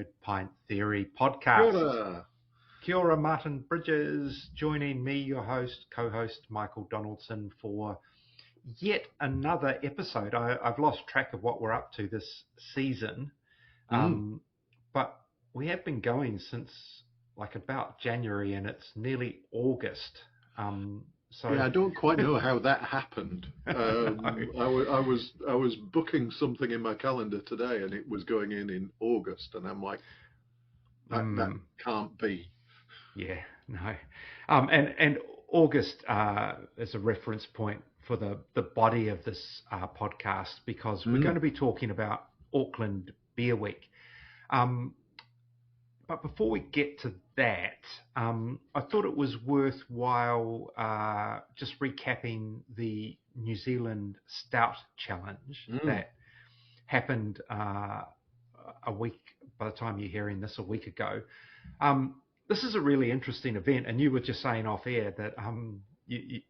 Third Pint Theory podcast. Kia ora. Kia ora, Martin Bridges, joining me, your host, co-host Michael Donaldson, for yet another episode. I've lost track of what we're up to this season, but we have been going since like about January, and it's nearly August. I don't quite know how that happened. I was booking something in my calendar today, and it was going in August, and I'm like, that can't be. Yeah, no. And August is a reference point for the body of this podcast, because we're going to be talking about Auckland Beer Week. But before we get to that, I thought it was worthwhile just recapping the New Zealand Stout Challenge that happened a week, by the time you're hearing this, a week ago. This is a really interesting event, and you were just saying off air that you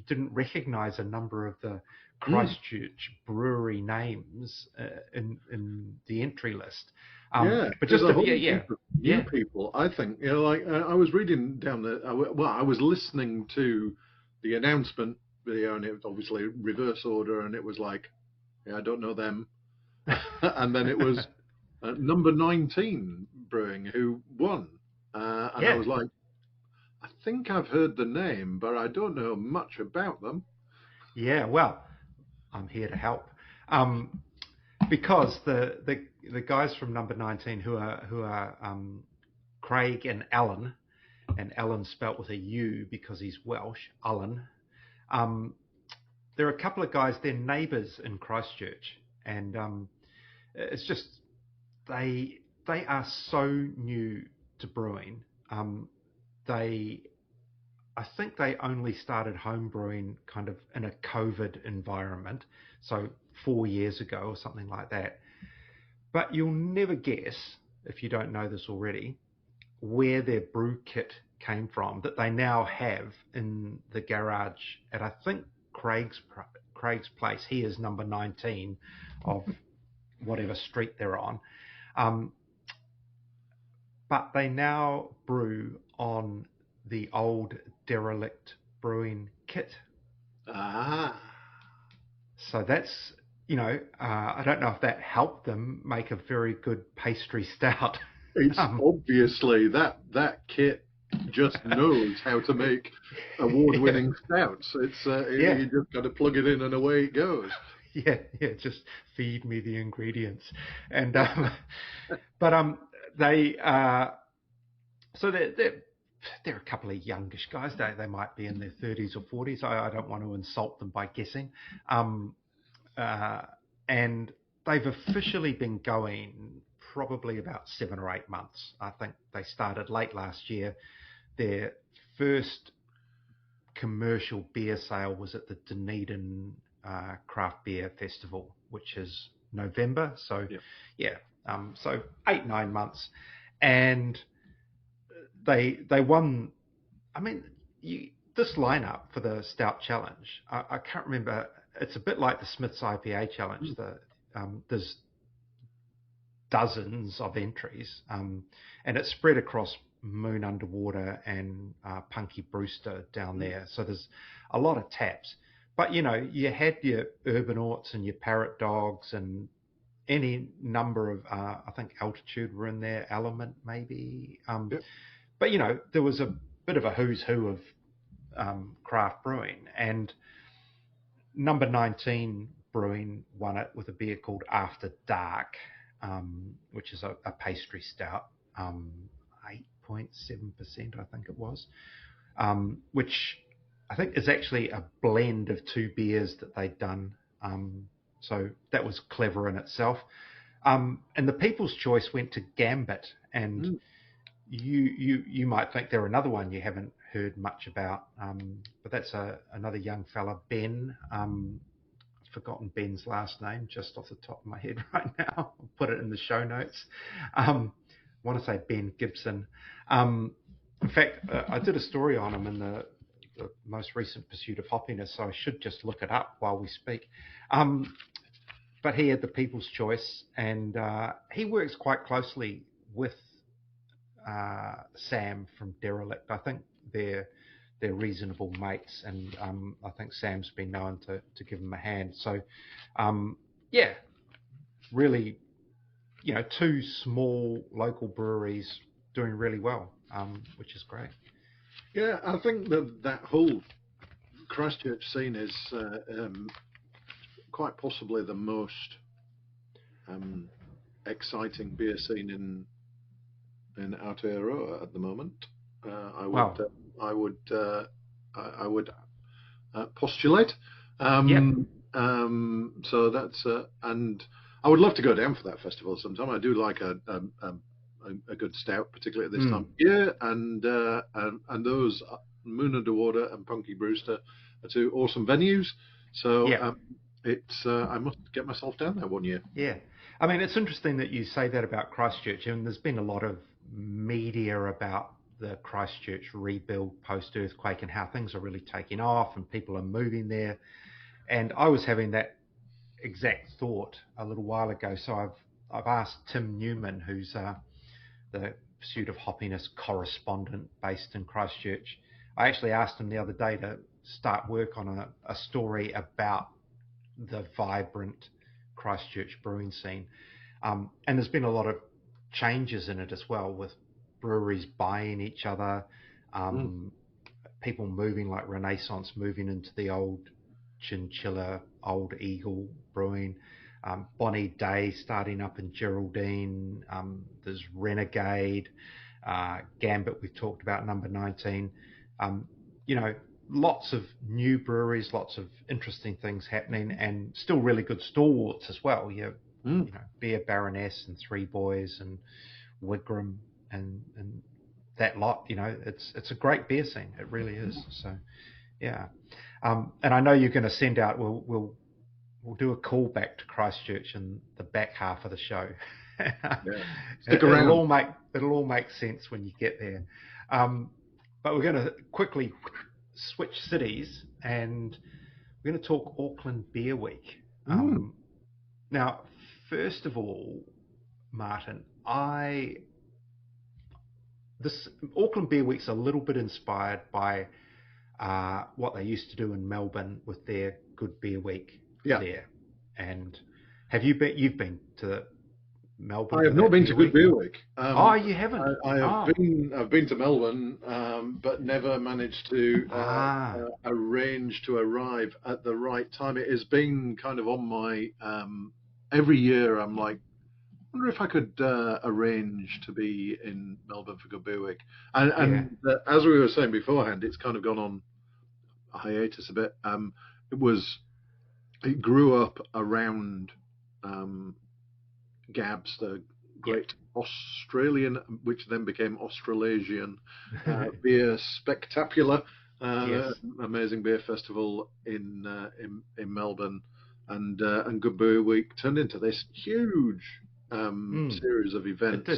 didn't recognise a number of the Christchurch brewery names in the entry list. But just new people, I think. I was reading down I was listening to the announcement video, and it was obviously reverse order, and it was like, I don't know them, and then it was number 19 Brewing who won, and I was like, I think I've heard the name, but I don't know much about them. Yeah, well, I'm here to help. Because the guys from number 19 who are Craig and Alan spelt with a U because he's Welsh, Alan. There are a couple of guys, they're neighbours in Christchurch, and it's just they are so new to brewing. I think they only started homebrewing kind of in a COVID environment, so 4 years ago or something like that. But you'll never guess, if you don't know this already, where their brew kit came from that they now have in the garage at, I think, Craig's place. He is number 19 of whatever street they're on. But they now brew on the old derelict brewing kit. So that's, I don't know if that helped them make a very good pastry stout. It's obviously that kit just knows how to make award-winning stouts. You just got to plug it in and away it goes. Yeah, just feed me the ingredients. And they're a couple of youngish guys. They might be in their 30s or 40s. I don't want to insult them by guessing. And they've officially been going probably about 7 or 8 months. I think they started late last year. Their first commercial beer sale was at the Dunedin Craft Beer Festival, which is November. So, so 8-9 months. And they won. I mean, this lineup for the Stout Challenge, I can't remember. It's a bit like the Smith's IPA Challenge. There's dozens of entries, and it's spread across Moon Underwater and Punky Brewster down there. So there's a lot of taps. But, you had your Urban Orts and your Parrot Dogs and any number of, I think Altitude were in there, Element maybe. But, there was a bit of a who's who of craft brewing. And number 19 Brewing won it with a beer called After Dark, which is a pastry stout, 8.7%, I think it was, which I think is actually a blend of 2 beers that they'd done. So that was clever in itself. And the People's Choice went to Gambit, and you might think they're another one you haven't heard much about, but that's another young fella, Ben. I've forgotten Ben's last name just off the top of my head right now. I'll put it in the show notes. I want to say Ben Gibson. In fact, I did a story on him in the most recent Pursuit of Hoppiness, so I should just look it up while we speak. But he had the People's Choice, and he works quite closely with Sam from Derelict. I think they're reasonable mates, and I think Sam's been known to give them a hand. So, yeah, really, two small local breweries doing really well, which is great. Yeah, I think that whole Christchurch scene is quite possibly the most exciting beer scene in Aotearoa at the moment. I would postulate. So that's and I would love to go down for that festival sometime. I do like a good stout, particularly at this time of year, and those Moon Underwater and Punky Brewster are two awesome venues. So I must get myself down there one year. Yeah, I mean, it's interesting that you say that about Christchurch, and there's been a lot of media about the Christchurch rebuild post-earthquake and how things are really taking off and people are moving there. And I was having that exact thought a little while ago. So I've asked Tim Newman, who's the Pursuit of Hoppiness correspondent based in Christchurch. I actually asked him the other day to start work on a story about the vibrant Christchurch brewing scene. And there's been a lot of changes in it as well, with breweries buying each other, people moving, like Renaissance moving into the old Chinchilla, Old Eagle brewing, Bonnie Day starting up in Geraldine, there's Renegade, Gambit we've talked about, number 19. Lots of new breweries, lots of interesting things happening, and still really good stalwarts as well. Beer Baroness and Three Boys and Wigram and that lot. It's a great beer scene. It really is. So, yeah. And I know you're going to send out. We'll do a call back to Christchurch in the back half of the show. Stick around. It'll all make sense when you get there. But we're going to quickly switch cities, and we're going to talk Auckland Beer Week. Now, first of all, Martin, this Auckland Beer Week's a little bit inspired by what they used to do in Melbourne with their Good Beer Week there. And you've been to Melbourne? I have not been to Good Beer Week. You haven't? I've been to Melbourne, but never managed to arrange to arrive at the right time. It has been kind of on my every year. I'm like, I wonder if I could arrange to be in Melbourne for Good Beer Week. And as we were saying beforehand, it's kind of gone on a hiatus a bit. It grew up around Gabs, the great Australian, which then became Australasian beer spectacular, amazing beer festival in Melbourne, and Good Beer Week turned into this huge series of events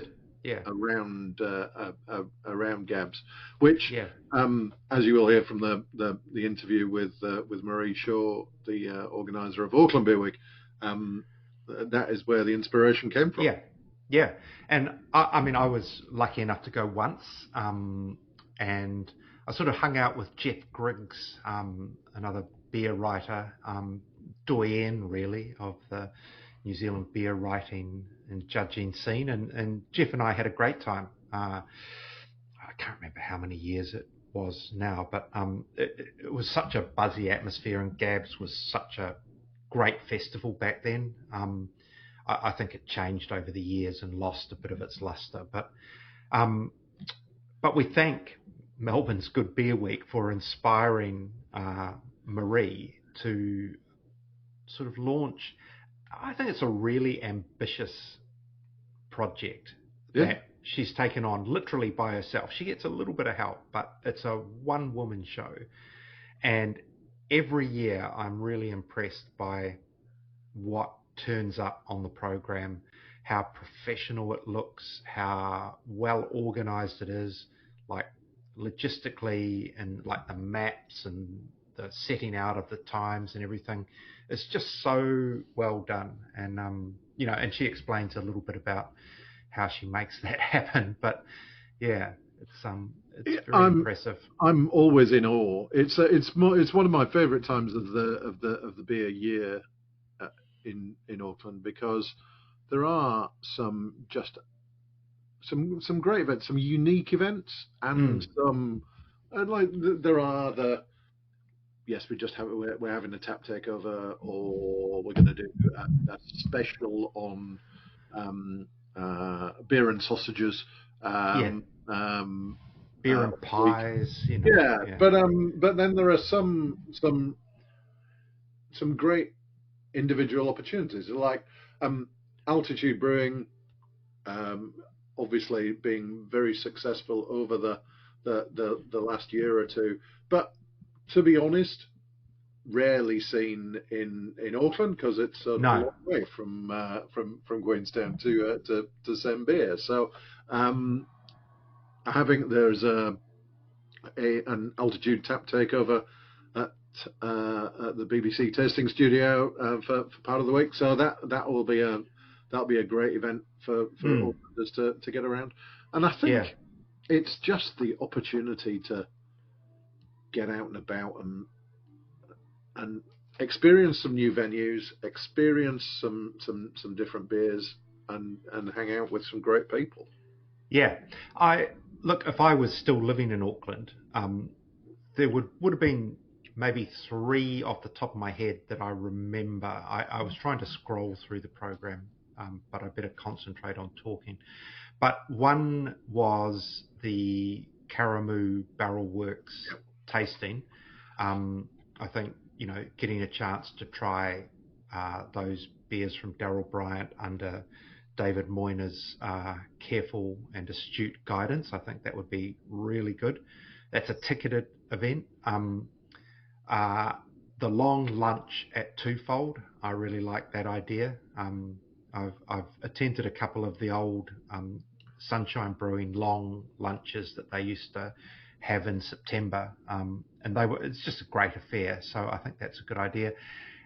around Gabs, which, as you will hear from the interview with Maree Shaw, the organiser of Auckland Beer Week, that is where the inspiration came from. Yeah. And I mean, I was lucky enough to go once, and I sort of hung out with Jeff Griggs, another beer writer, doyen really of the New Zealand beer writing and judging scene, and Jeff and I had a great time. I can't remember how many years it was now, but it was such a buzzy atmosphere, and Gabs was such a great festival back then. I think it changed over the years and lost a bit of its luster, but we thank Melbourne's Good Beer Week for inspiring Maree to sort of launch. I think it's a really ambitious project that she's taken on literally by herself. She gets a little bit of help, but it's a one-woman show. And every year I'm really impressed by what turns up on the program, how professional it looks, how well organized it is, like logistically, and like the maps and the setting out of the times and everything. It's just so well done. And and she explains a little bit about how she makes that happen. But yeah, it's very impressive. I'm always in awe. It's one of my favourite times of the beer year in Auckland, because there are some great events, some unique events, and some like there are the yes, we're having a tap takeover, or we're going to do a special on beer and sausages. Beer and pies, but then there are some great individual opportunities, like Altitude Brewing, obviously being very successful over the last year or two, but to be honest, rarely seen in Auckland, because it's a long way from Queenstown to send beer. So there's an Altitude tap takeover at the BBC tasting studio for part of the week. So that'll be a great event for Aucklanders to get around. And I think it's just the opportunity to get out and about and experience some new venues, experience some different beers, and hang out with some great people. Yeah, look, if I was still living in Auckland, there would have been maybe 3 off the top of my head that I remember. I was trying to scroll through the program, but I better concentrate on talking. But one was the Karamu Barrel Works tasting. I think, getting a chance to try those beers from Daryl Bryant under David Moyner's careful and astute guidance, I think that would be really good. That's a ticketed event. The long lunch at Twofold, I really like that idea. I've attended a couple of the old Sunshine Brewing long lunches that they used to have in September, and it's just a great affair. So I think that's a good idea.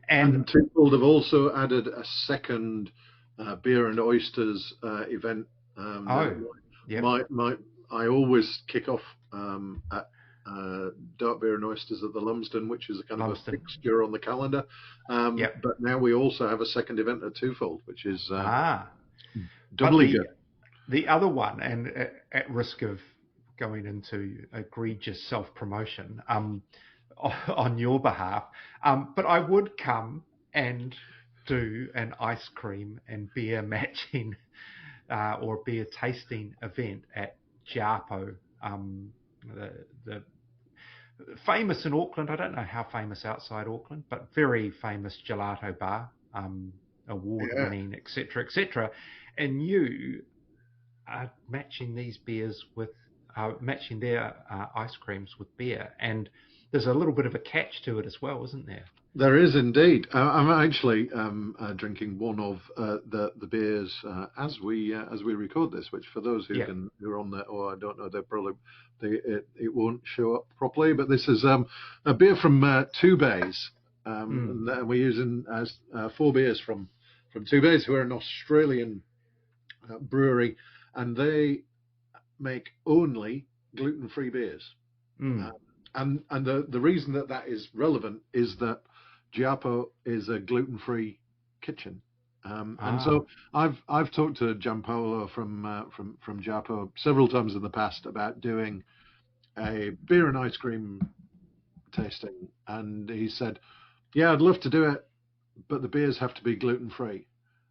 And Twofold have also added a second beer and oysters event. I always kick off at dark beer and oysters at the Lumsden, which is a kind of a fixture on the calendar. But now we also have a second event at Twofold, which is doubly good. The other one, and at risk of going into egregious self-promotion on your behalf, but I would come and do an ice cream and beer matching or beer tasting event at Giapo, the famous in Auckland. I don't know how famous outside Auckland, but very famous gelato bar, award-winning, etc., etc. And you are matching these beers with matching their ice creams with beer, and there's a little bit of a catch to it as well, isn't there? There is indeed. I'm actually drinking one of the beers as we record this, which for those who are on there, I don't know, it won't show up properly. But this is a beer from Two Bays, and we're using 4 beers from Two Bays, who are an Australian brewery, and they make only gluten-free beers. And the reason that is relevant is that Giapo is a gluten-free kitchen, and so I've talked to Gianpaolo from Giapo several times in the past about doing a beer and ice cream tasting, and he said, "Yeah, I'd love to do it, but the beers have to be gluten-free."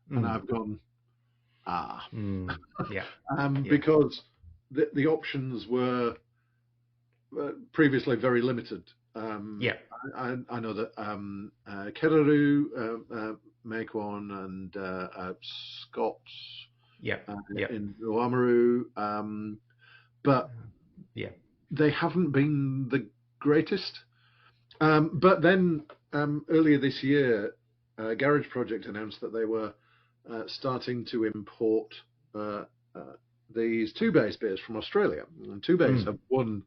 And I've gone, because the options were previously very limited. I know that Keraru make one, and Scots in Oamaru, but they haven't been the greatest. But then earlier this year, Garage Project announced that they were starting to import these Two Bays beers from Australia. And Two Bays have won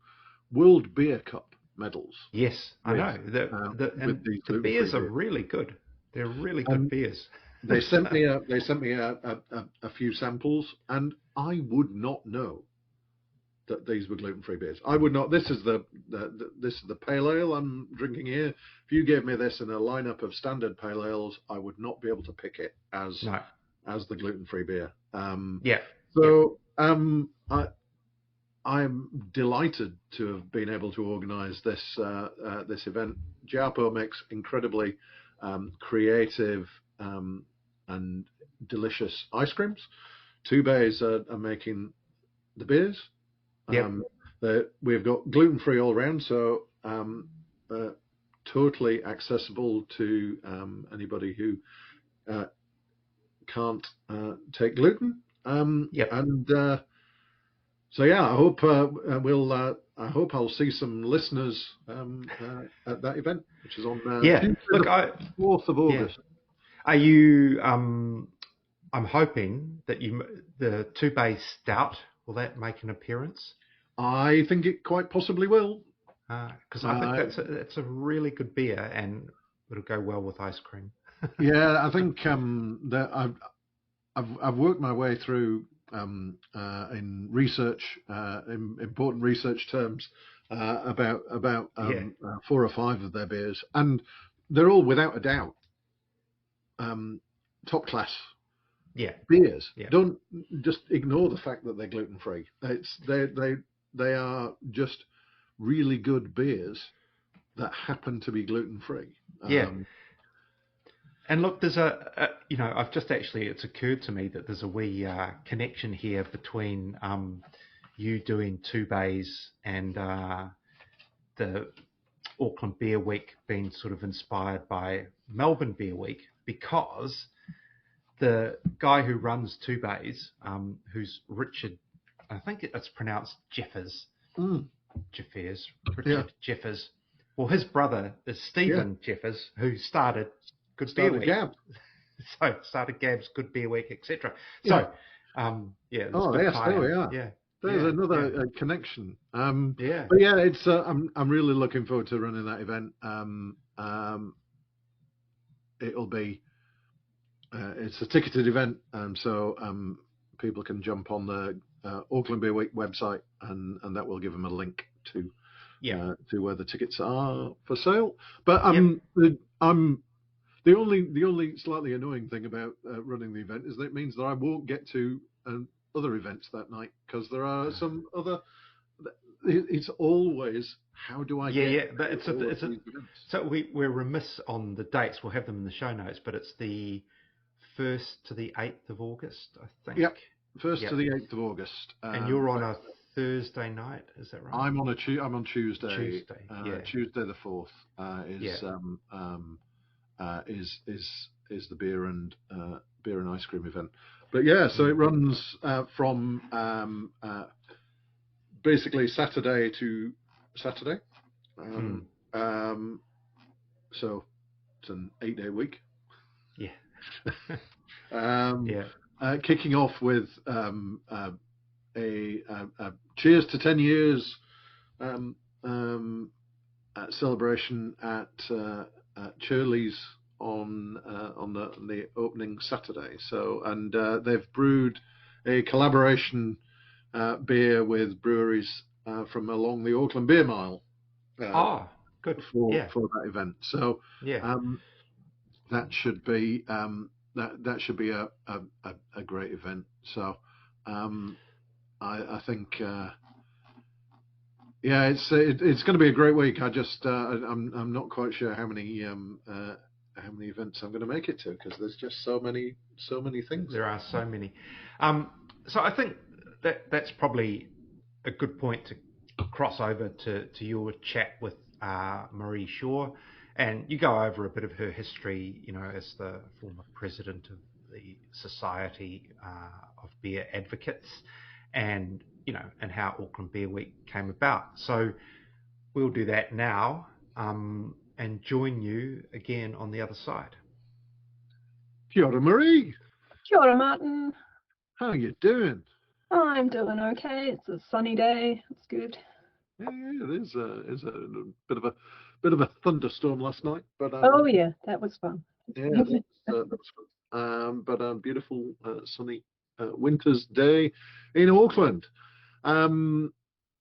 World Beer Cup medals. Yes, I know. The beers are really good. They're really good beers. They sent me a few samples, and I would not know that these were gluten-free beers. I would not. This is the pale ale I'm drinking here. If you gave me this in a lineup of standard pale ales, I would not be able to pick it as the gluten-free beer. So I'm delighted to have been able to organise this event. Giapo makes incredibly creative and delicious ice creams. Two Bays are making the beers. We've got gluten-free all round, so totally accessible to anybody who can't take gluten. So yeah, I hope I hope I'll see some listeners at that event, which is on Tuesday, the 4th of August. Are you? I'm hoping that the 2 Bay Stout, will that make an appearance? I think it quite possibly will. Because I think that's a really good beer, and it'll go well with ice cream. Yeah, I think that I've worked my way through in research, in important research terms, about 4 or 5 of their beers, and they're all without a doubt top class beers. Don't just ignore the fact that they're gluten free. They are just really good beers that happen to be gluten free. And look, there's I've just it's occurred to me that there's a wee connection here between you doing 2 Bays and the Auckland Beer Week being sort of inspired by Melbourne Beer Week, because the guy who runs 2 Bays, who's Richard, I think it's pronounced Jeffers. Jeffers. Richard Jeffers. Well, his brother is Stephen Jeffers, who started Beer Week. So started Gab's Good Beer Week, etc. So, there we are. There's another connection. But it's I'm really looking forward to running that event. It'll be it's a ticketed event, so people can jump on the Auckland Beer Week website, and that will give them a link to where the tickets are for sale. But the only slightly annoying thing about running the event is that it means that I won't get to other events that night, because there are some other. It's always, how do I get? But so we're remiss on the dates. We'll have them in the show notes, but it's the 1st to the 8th of August, I think. Yep, 1st to the 8th of August. And you're on a Thursday night, is that right? I'm on Tuesday. Tuesday the 4th is the beer and ice cream event. But so it runs from basically Saturday to Saturday. So it's an 8-day week. Kicking off with a cheers to 10 years celebration at Churley's on the opening Saturday. So, and they've brewed a collaboration beer with breweries from along the Auckland Beer Mile. Good for that event. So that should be that should be a great event. So I think it's going to be a great week. I just I'm not quite sure how many events I'm going to make it to, because there's just so many things. There are so many. So I think that's probably a good point to cross over to your chat with Maree Shaw, and you go over a bit of her history, as the former president of the Society of Beer Advocates, and how Auckland Beer Week came about. So we'll do that now, and join you again on the other side. Kia ora, Maree. Kia ora, Martin. How are you doing? I'm doing okay. It's a sunny day. It's good. Yeah, it is. It's a bit of a thunderstorm last night, but that was fun. Yeah, that was fun. but a beautiful sunny winter's day in Auckland. And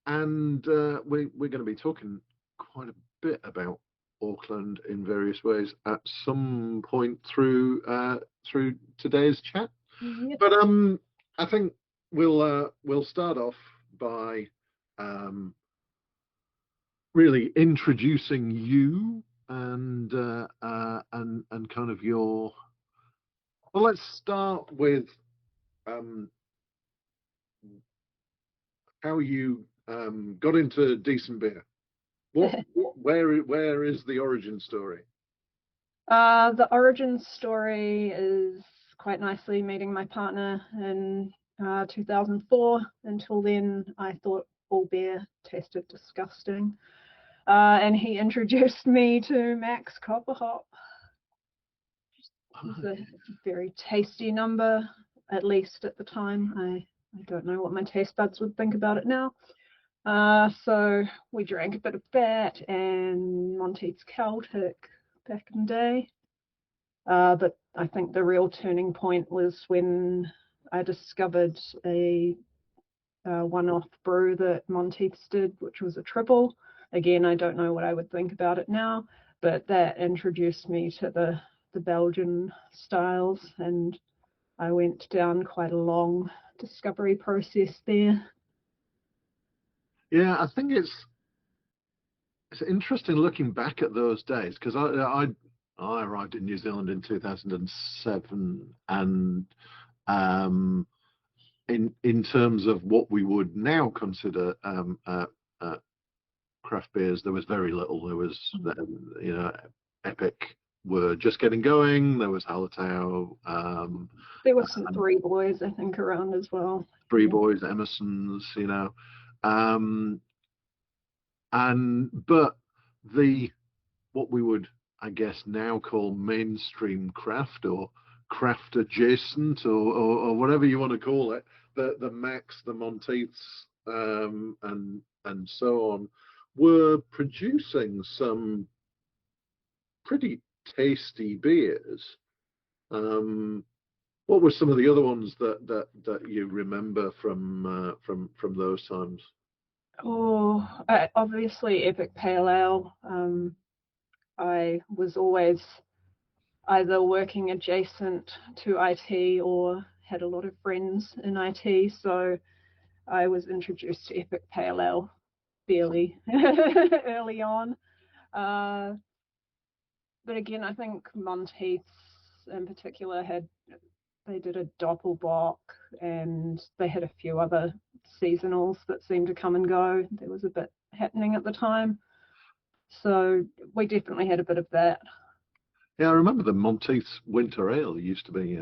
we're going to be talking quite a bit about Auckland in various ways at some point through today's chat. Yep. But I think we'll start off by really introducing you and kind of your. Well, let's start with how you got into decent beer. Where is the origin story? The origin story is quite nicely meeting my partner in 2004. Until then, I thought all beer tasted disgusting. And he introduced me to Max Copper Hop. It was a very tasty number, at least at the time. I don't know what my taste buds would think about it now. So we drank a bit of that and Monteith's Celtic back in the day. But I think the real turning point was when I discovered a one-off brew that Monteith's did, which was a Tripel. Again, I don't know what I would think about it now, but that introduced me to the Belgian styles, and I went down quite a long discovery process there. Yeah, I think it's interesting looking back at those days, because I arrived in New Zealand in 2007, and in terms of what we would now consider craft beers, there was very little. There was Epic were just getting going. There was Hallertau. There were some Three Boys, I think, around as well. Three Boys, Emerson's, but what we would, I guess, now call mainstream craft or craft adjacent or whatever you want to call it, the Max, the Monteiths, and so on, were producing some pretty tasty beers. What were some of the other ones that you remember from those times? Oh, obviously Epic Pale Ale. I was always either working adjacent to IT or had a lot of friends in IT, so I was introduced to Epic Pale Ale fairly early on. But again, I think Monteith's in particular they did a Doppelbock, and they had a few other seasonals that seemed to come and go. There was a bit happening at the time, so we definitely had a bit of that. Yeah, I remember the Monteith's Winter Ale used to be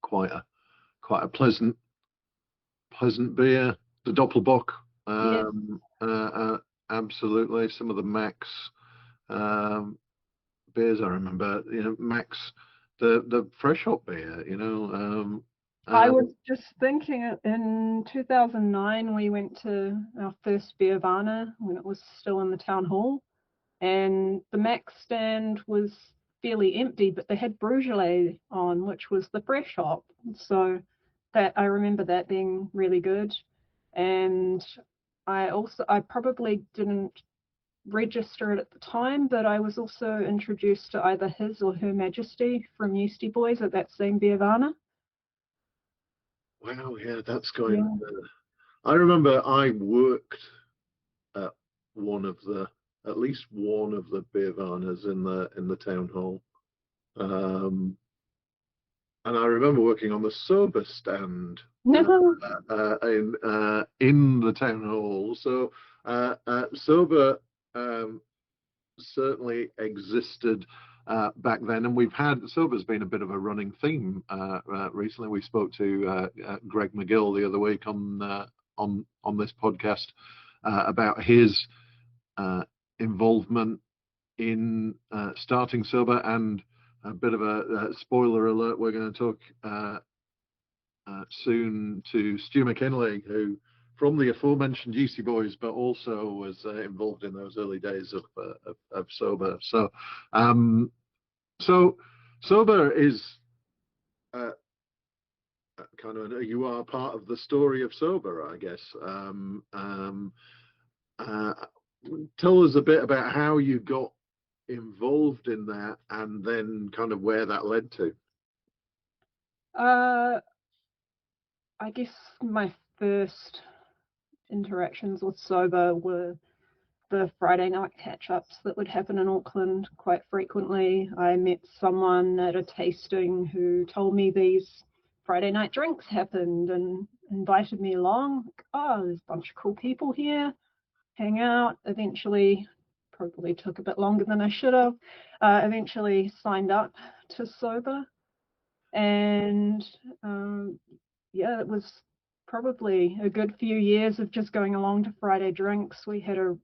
quite a pleasant beer. The Doppelbock, absolutely. Some of the Max beers I remember, Max, the fresh hop beer, I was just thinking in 2009 we went to our first Beervana when it was still in the town hall, and the Max stand was fairly empty, but they had Brugelé on, which was the fresh hop. So that I remember that being really good. And I probably didn't register it at the time, but I was also introduced to either His or Her Majesty from Yeastie Boys at that same Beervana. Wow, yeah, that's going. Yeah. I remember I worked at at least one of the Beervanas in the town hall, and I remember working on the SOBA stand in the town hall. So SOBA certainly existed back then, and SOBA's been a bit of a running theme recently. We spoke to Greg McGill the other week on this podcast about his involvement in starting SOBA, and a bit of a spoiler alert, we're going to talk soon to Stu McKinley, who from the aforementioned Yeastie Boys, but also was involved in those early days of SOBA. So SOBA is kind of, you are part of the story of SOBA, I guess. Tell us a bit about how you got involved in that, and then kind of where that led to. I guess my first interactions with SOBA were the Friday night catch-ups that would happen in Auckland quite frequently. I met someone at a tasting who told me these Friday night drinks happened and invited me along. Oh, there's a bunch of cool people here, hang out. Eventually, probably took a bit longer than I should have, eventually signed up to SOBA. And yeah, it was probably a good few years of just going along to Friday drinks. We had a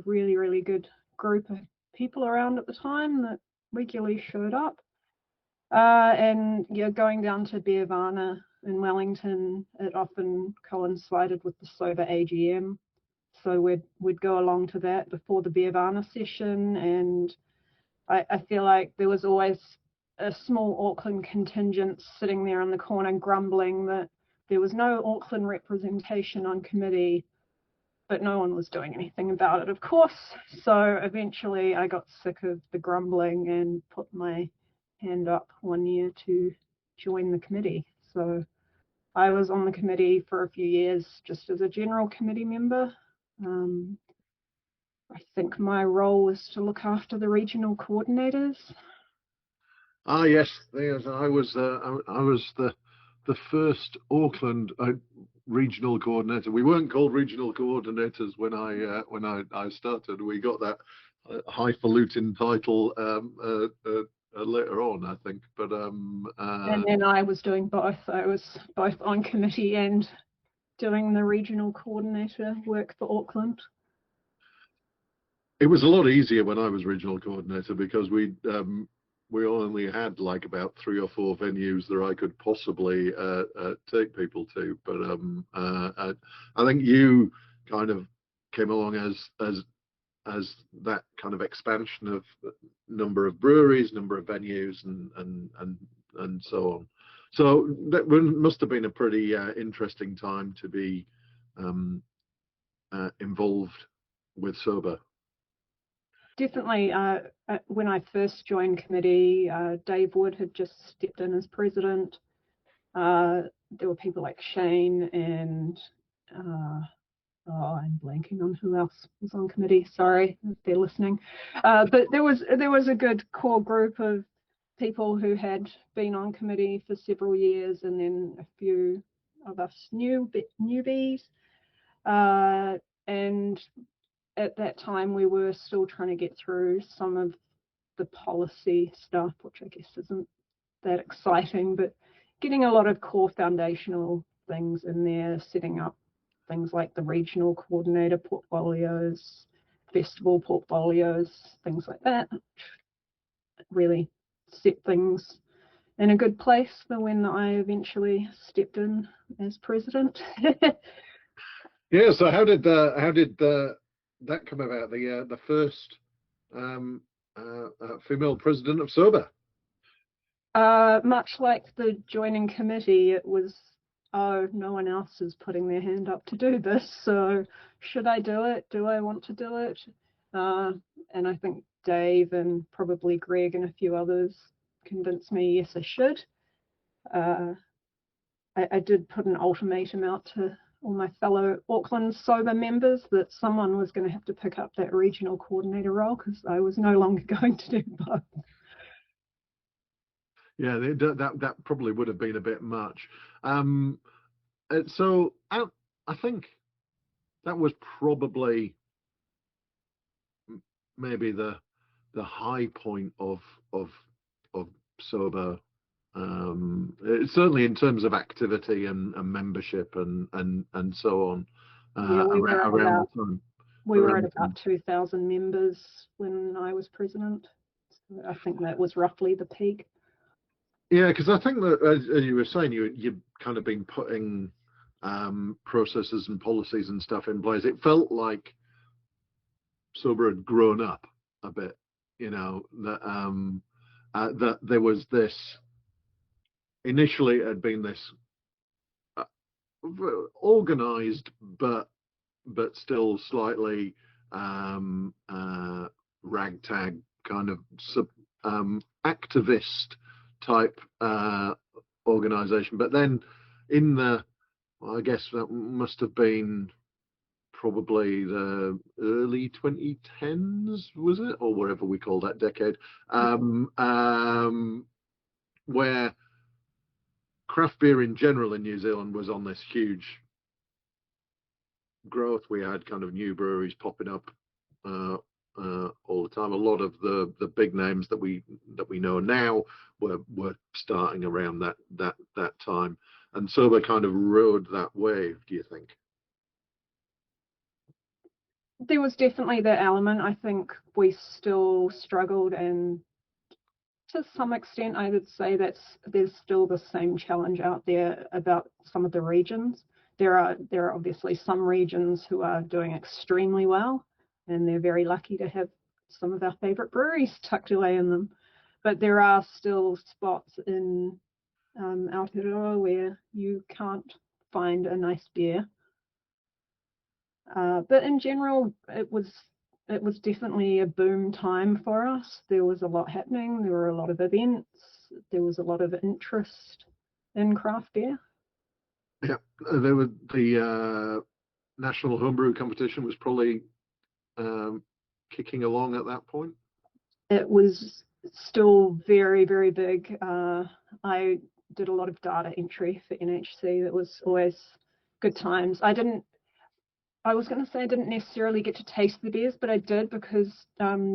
really, really good group of people around at the time that regularly showed up. And yeah, going down to Beervana in Wellington, it often coincided with the SOBA AGM. So we'd go along to that before the Beervana session, and I feel like there was always a small Auckland contingent sitting there in the corner grumbling that there was no Auckland representation on committee, but no one was doing anything about it, of course. So eventually I got sick of the grumbling and put my hand up one year to join the committee. So I was on the committee for a few years just as a general committee member. I think my role was to look after the regional coordinators. Ah, yes, I was the first Auckland regional coordinator. We weren't called regional coordinators when I started. We got that highfalutin title later on, I think. But and then I was doing both. I was both on committee and doing the regional coordinator work for Auckland. It was a lot easier when I was regional coordinator because we only had like about 3 or 4 venues that I could possibly take people to. But I think you kind of came along as that kind of expansion of number of breweries, number of venues, and so on. So that must have been a pretty interesting time to be involved with SOBA. Definitely. When I first joined committee, Dave Wood had just stepped in as president. There were people like Shane and I'm blanking on who else was on committee. Sorry if they're listening. But there was a good core group of people who had been on committee for several years, and then a few of us newbies. And at that time, we were still trying to get through some of the policy stuff, which I guess isn't that exciting, but getting a lot of core foundational things in there, setting up things like the regional coordinator portfolios, festival portfolios, things like that, really set things in a good place for when I eventually stepped in as president. Yeah, so how did that come about? The first female president of SOBA. Much like the joining committee, it was, oh, no one else is putting their hand up to do this, so should I do it? Do I want to do it? And I think Dave and probably Greg and a few others convinced me, yes, I should. I did put an ultimatum out to all my fellow Auckland SOBA members that someone was going to have to pick up that regional coordinator role because I was no longer going to do both. Yeah, that probably would have been a bit much. So I think that was probably maybe the high point of SOBA. Certainly in terms of activity and membership and so on. Yeah, we around the time. We were at about 2,000 members when I was president. So I think that was roughly the peak. Yeah, because I think that, as you were saying, you've kind of been putting processes and policies and stuff in place. It felt like SOBA had grown up a bit, you know. That that there was this. Initially, it had been this organised, but still slightly ragtag kind of activist type organisation. But then in the, well, I guess that must have been probably the early 2010s, was it? Or whatever we call that decade, where craft beer in general in New Zealand was on this huge growth. We had kind of new breweries popping up all the time. A lot of the big names that we know now were starting around that time, and so they kind of rode that wave. Do you think? There was definitely that element. I think we still struggled, and to some extent, I would say there's still the same challenge out there about some of the regions. There are obviously some regions who are doing extremely well, and they're very lucky to have some of our favourite breweries tucked away in them. But there are still spots in Aotearoa where you can't find a nice beer. But in general, it was definitely a boom time for us. There was a lot happening. There were a lot of events. There was a lot of interest in craft beer. Yeah, there were the national homebrew competition was probably kicking along at that point. It was still very, very big. I did a lot of data entry for NHC. That was always good times. I was going to say I didn't necessarily get to taste the beers, but I did, because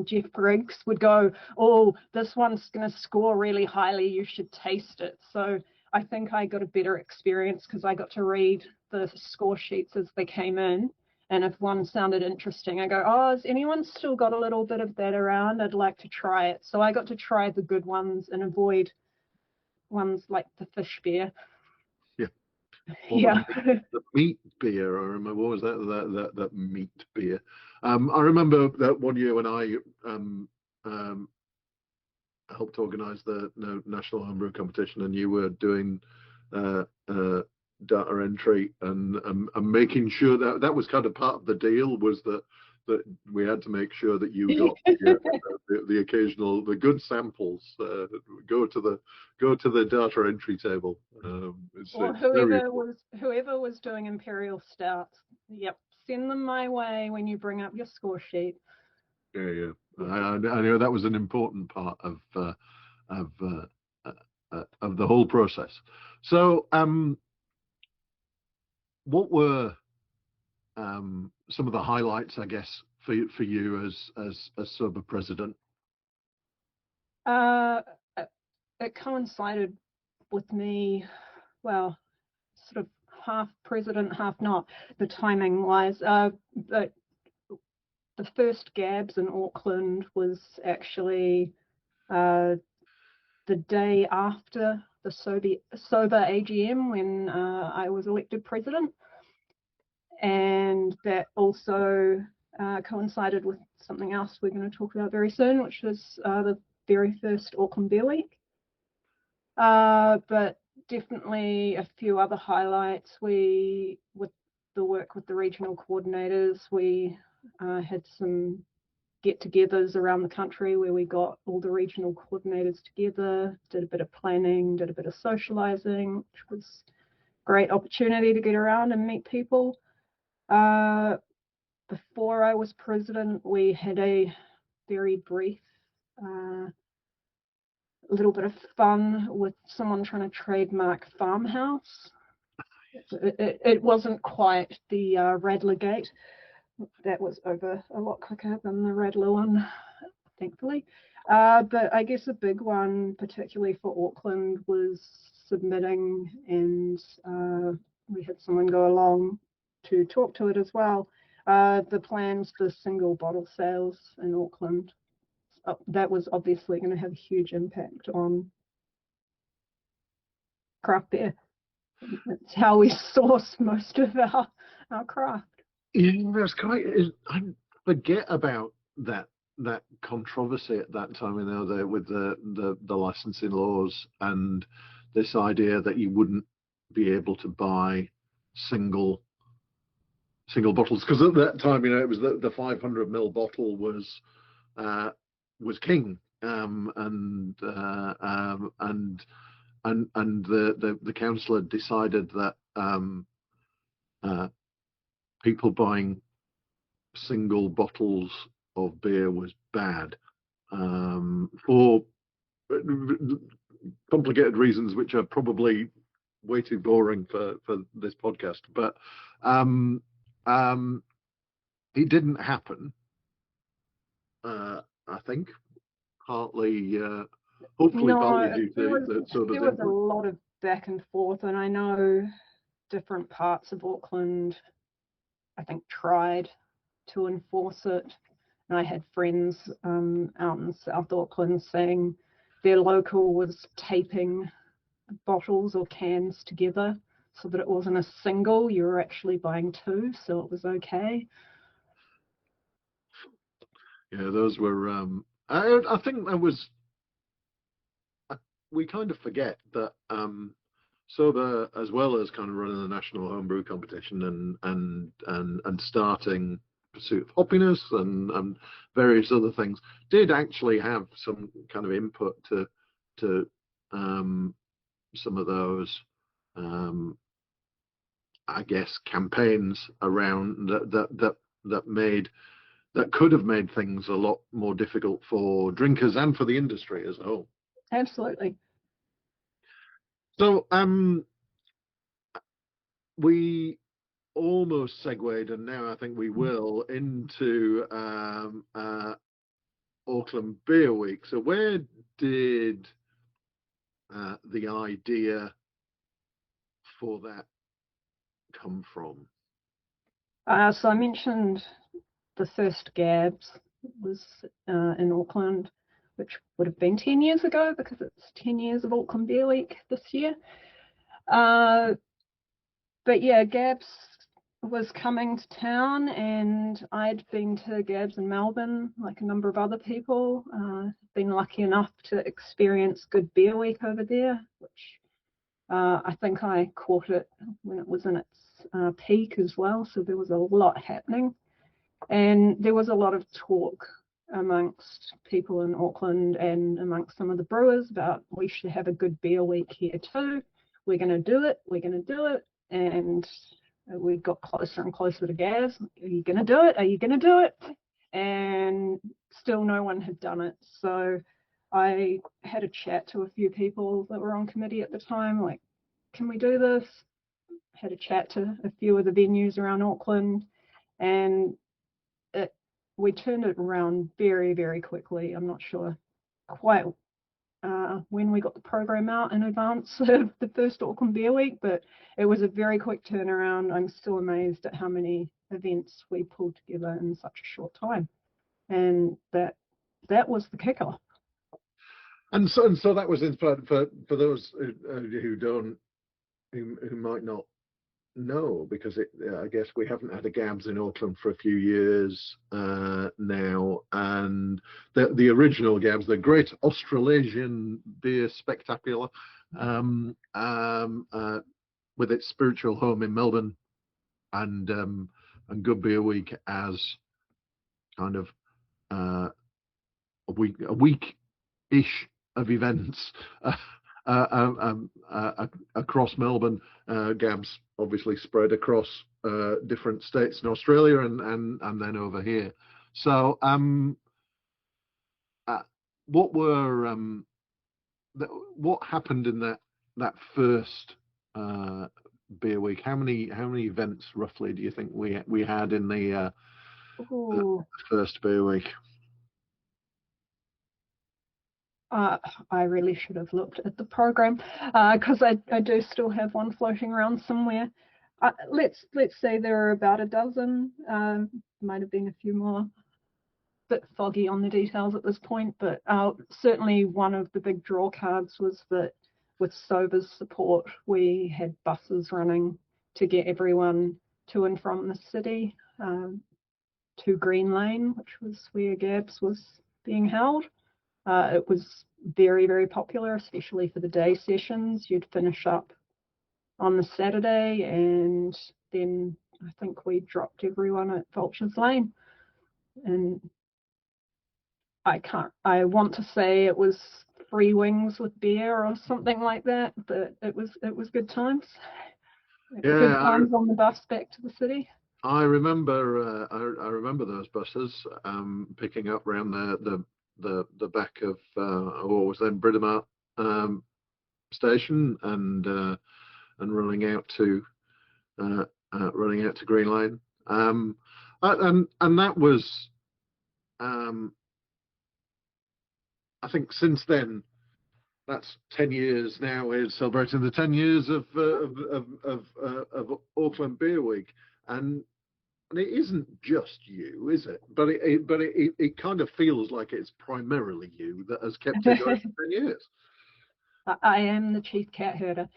Jeff Briggs would go, "Oh, this one's going to score really highly. You should taste it." So I think I got a better experience because I got to read the score sheets as they came in. And if one sounded interesting, I go, "Oh, has anyone still got a little bit of that around? I'd like to try it." So I got to try the good ones and avoid ones like the fish beer. Yeah. The meat beer, I remember. What was that meat beer? I remember that one year when I helped organise the national homebrew competition, and you were doing data entry and making sure that was kind of part of the deal, was that we had to make sure that you got the occasional, the good samples. Go to the data entry table. Whoever was doing imperial stouts, yep, send them my way when you bring up your score sheet. Yeah. I know that was an important part of the whole process. So, what were some of the highlights, I guess, for you as SOBA president? It coincided with me, well, sort of half president, half not, the timing wise. But the first Gabs in Auckland was actually the day after the SOBA AGM, when I was elected president. And that also coincided with something else we're going to talk about very soon, which was the very first Auckland Beer Week. But definitely a few other highlights. With the work with the regional coordinators, we had some get-togethers around the country where we got all the regional coordinators together, did a bit of planning, did a bit of socialising, which was a great opportunity to get around and meet people. Before I was president, we had a very brief little bit of fun with someone trying to trademark farmhouse. It wasn't quite the Radler Gate. That was over a lot quicker than the Radler one, thankfully. But I guess a big one, particularly for Auckland, was submitting, and we had someone go along to talk to it as well, the plans for single bottle sales in Auckland. That was obviously going to have a huge impact on craft beer. That's how we source most of our craft. Yeah, that's quite. I forget about that that controversy at that time, with the licensing laws and this idea that you wouldn't be able to buy single bottles, because at that time, it was the 500 ml bottle was king, and the council had decided that people buying single bottles of beer was bad, for complicated reasons which are probably way too boring for this podcast. But it didn't happen. I think partly, hopefully, partly due to the sort of. There was a lot of back and forth, and I know different parts of Auckland, I think, tried to enforce it. And I had friends out in South Auckland saying their local was taping bottles or cans together so that it wasn't a single, you were actually buying two, so it was okay. Yeah, those were, I think that was, we kind of forget that SOBA, as well as kind of running the national homebrew competition and starting Pursuit of Hoppiness and various other things, did actually have some kind of input to some of those, I guess, campaigns around that could have made things a lot more difficult for drinkers and for the industry as a whole. Absolutely. So we almost segued, and now I think we will, into Auckland Beer Week. So where did the idea for that come from? So I mentioned the first Gabs was in Auckland, which would have been 10 years ago because it's 10 years of Auckland Beer Week this year. But yeah, Gabs was coming to town, and I'd been to Gabs in Melbourne, like a number of other people. Been lucky enough to experience Good Beer Week over there, which I think I caught it when it was in its peak as well. So there was a lot happening, and there was a lot of talk amongst people in Auckland and amongst some of the brewers about we should have a Good Beer Week here too. We're going to do it. We're going to do it. And we got closer and closer to Gaz. Are you going to do it? Are you going to do it? And still no one had done it. So I had a chat to a few people that were on committee at the time, like, can we do this? Had a chat to a few of the venues around Auckland, and we turned it around very, very quickly. I'm not sure quite when we got the program out in advance of the first Auckland Beer Week, but it was a very quick turnaround. I'm still amazed at how many events we pulled together in such a short time, and that was the kickoff. And so that was inspired for those who might not know, because I guess we haven't had a Gabs in Auckland for a few years now, and the original Gabs, the Great Australasian Beer Spectacular, with its spiritual home in Melbourne, and Good Beer Week as kind of a week-ish of events across Melbourne. Gabs obviously spread across different states in Australia and then over here. So what happened in that first beer week? How many events roughly do you think we had in the first beer week? I really should have looked at the program, because I do still have one floating around somewhere. Let's say there are about a dozen. Might have been a few more. Bit foggy on the details at this point, but certainly one of the big draw cards was that with SOBA's support, we had buses running to get everyone to and from the city. to Green Lane, which was where Gabs was being held. It was very, very popular, especially for the day sessions. You'd finish up on the Saturday, and then I think we dropped everyone at Vulture's Lane. And I want to say it was 3 wings with beer or something like that, but it was good times. Good times on the bus back to the city. I remember I remember those buses picking up around the back of what was then Britomart station and running out to Green Lane, and that was I think since then, that's 10 years now. We're celebrating the 10 years of Auckland Beer Week, and it isn't just you, is it? But it kind of feels like it's primarily you that has kept it going for 10 years. I am the chief cat herder.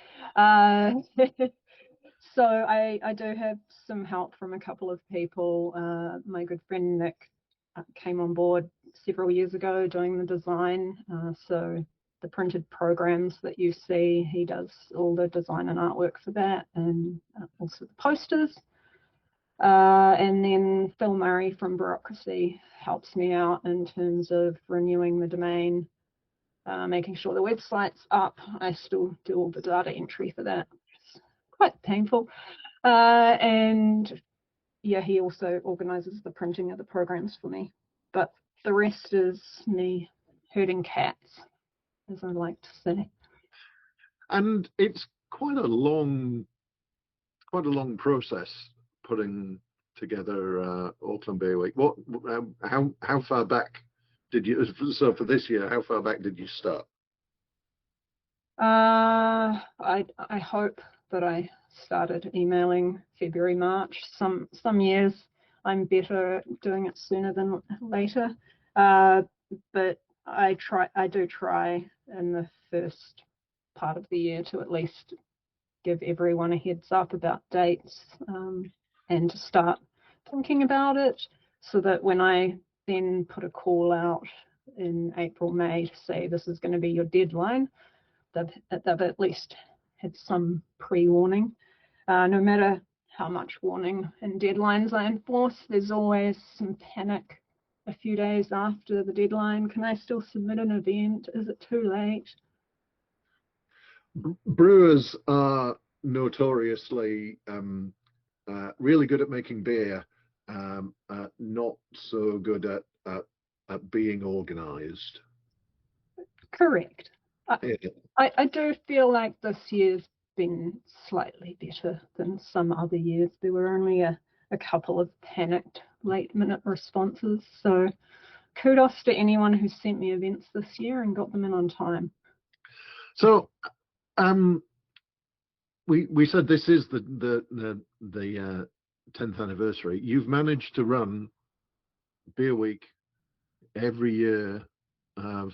So I do have some help from a couple of people. My good friend Nick came on board several years ago doing the design. So the printed programs that you see, he does all the design and artwork for that, and also the posters. And then Phil Murray from Bureaucracy helps me out in terms of renewing the domain, making sure the website's up. I still do all the data entry for that, which is quite painful. And yeah, he also organises the printing of the programs for me. But the rest is me herding cats, as I like to say. And it's quite a long process putting together Auckland Beer Week. How far back did you? So for this year, how far back did you start? I hope that I started emailing February, March. Some years I'm better doing it sooner than later, but I do try in the first part of the year to at least give everyone a heads up about dates, and to start thinking about it, so that when I then put a call out in April, May to say this is going to be your deadline, they've at least had some pre-warning. No matter how much warning and deadlines I enforce, there's always some panic a few days after the deadline. Can I still submit an event? Is it too late? Brewers are notoriously really good at making beer, not so good at being organised. Correct. I do feel like this year's been slightly better than some other years. There were only a couple of panicked late-minute responses. So kudos to anyone who sent me events this year and got them in on time. So we said this is the 10th anniversary. You've managed to run Beer Week every year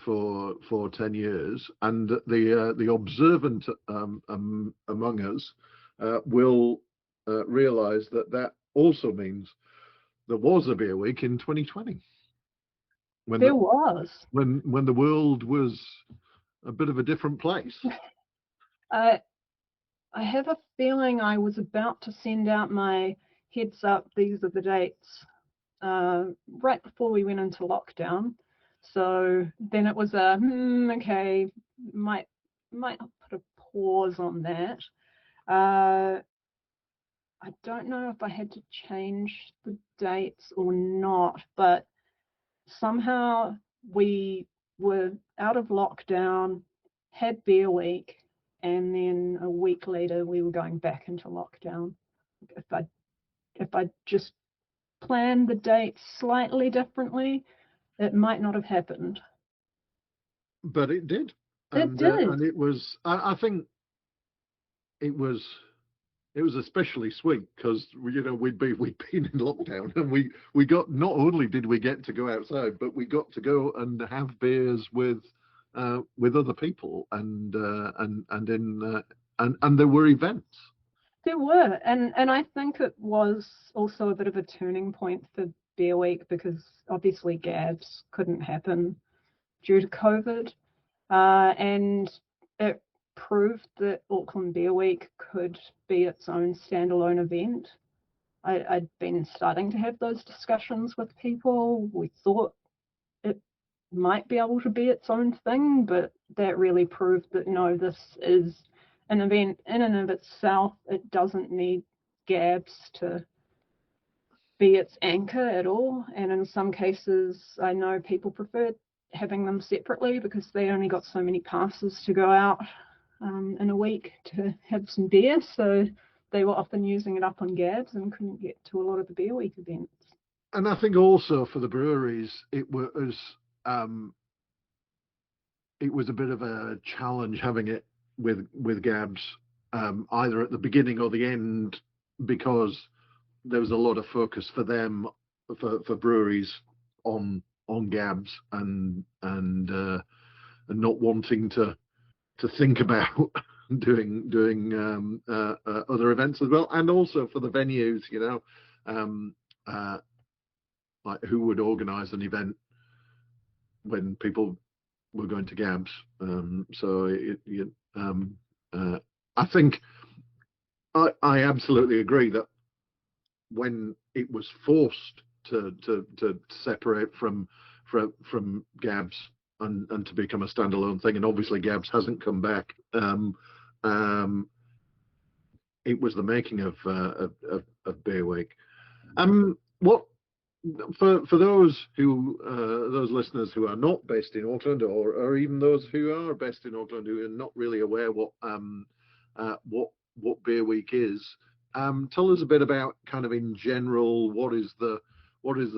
for 10 years, and the observant among us will realise that also means there was a Beer Week in 2020. When the world was a bit of a different place. I have a feeling I was about to send out my heads up, these are the dates, right before we went into lockdown. So then it was okay, might put a pause on that. I don't know if I had to change the dates or not, but somehow we were out of lockdown, had Beer Week, and then a week later we were going back into lockdown. If I just planned the dates slightly differently, it might not have happened. But it did. It did. And it was, I think it was especially sweet because, you know, we'd been in lockdown, and we got, not only did we get to go outside, but we got to go and have beers with other people, and there were events. There were, and I think it was also a bit of a turning point for Beer Week, because obviously Gabs couldn't happen due to COVID, and it proved that Auckland Beer Week could be its own standalone event. I'd been starting to have those discussions with people. We thought it might be able to be its own thing, but that really proved that no, this is an event in and of itself. It doesn't need Gabs to be its anchor at all. And in some cases, I know people preferred having them separately because they only got so many passes to go out in a week to have some beer. So they were often using it up on Gabs and couldn't get to a lot of the Beer Week events. And I think also for the breweries, it was a bit of a challenge having it with Gabs, either at the beginning or the end, because there was a lot of focus for them, for breweries on Gabs and not wanting to think about doing other events as well, and also for the venues, like who would organise an event when people were going to Gabs. I think I absolutely agree that when it was forced to separate from Gabs and to become a standalone thing, and obviously Gabs hasn't come back, it was the making of Beer Week. What for those listeners who are not based in Auckland, or even those who are based in Auckland who are not really aware what Beer Week is, tell us a bit about kind of in general what is the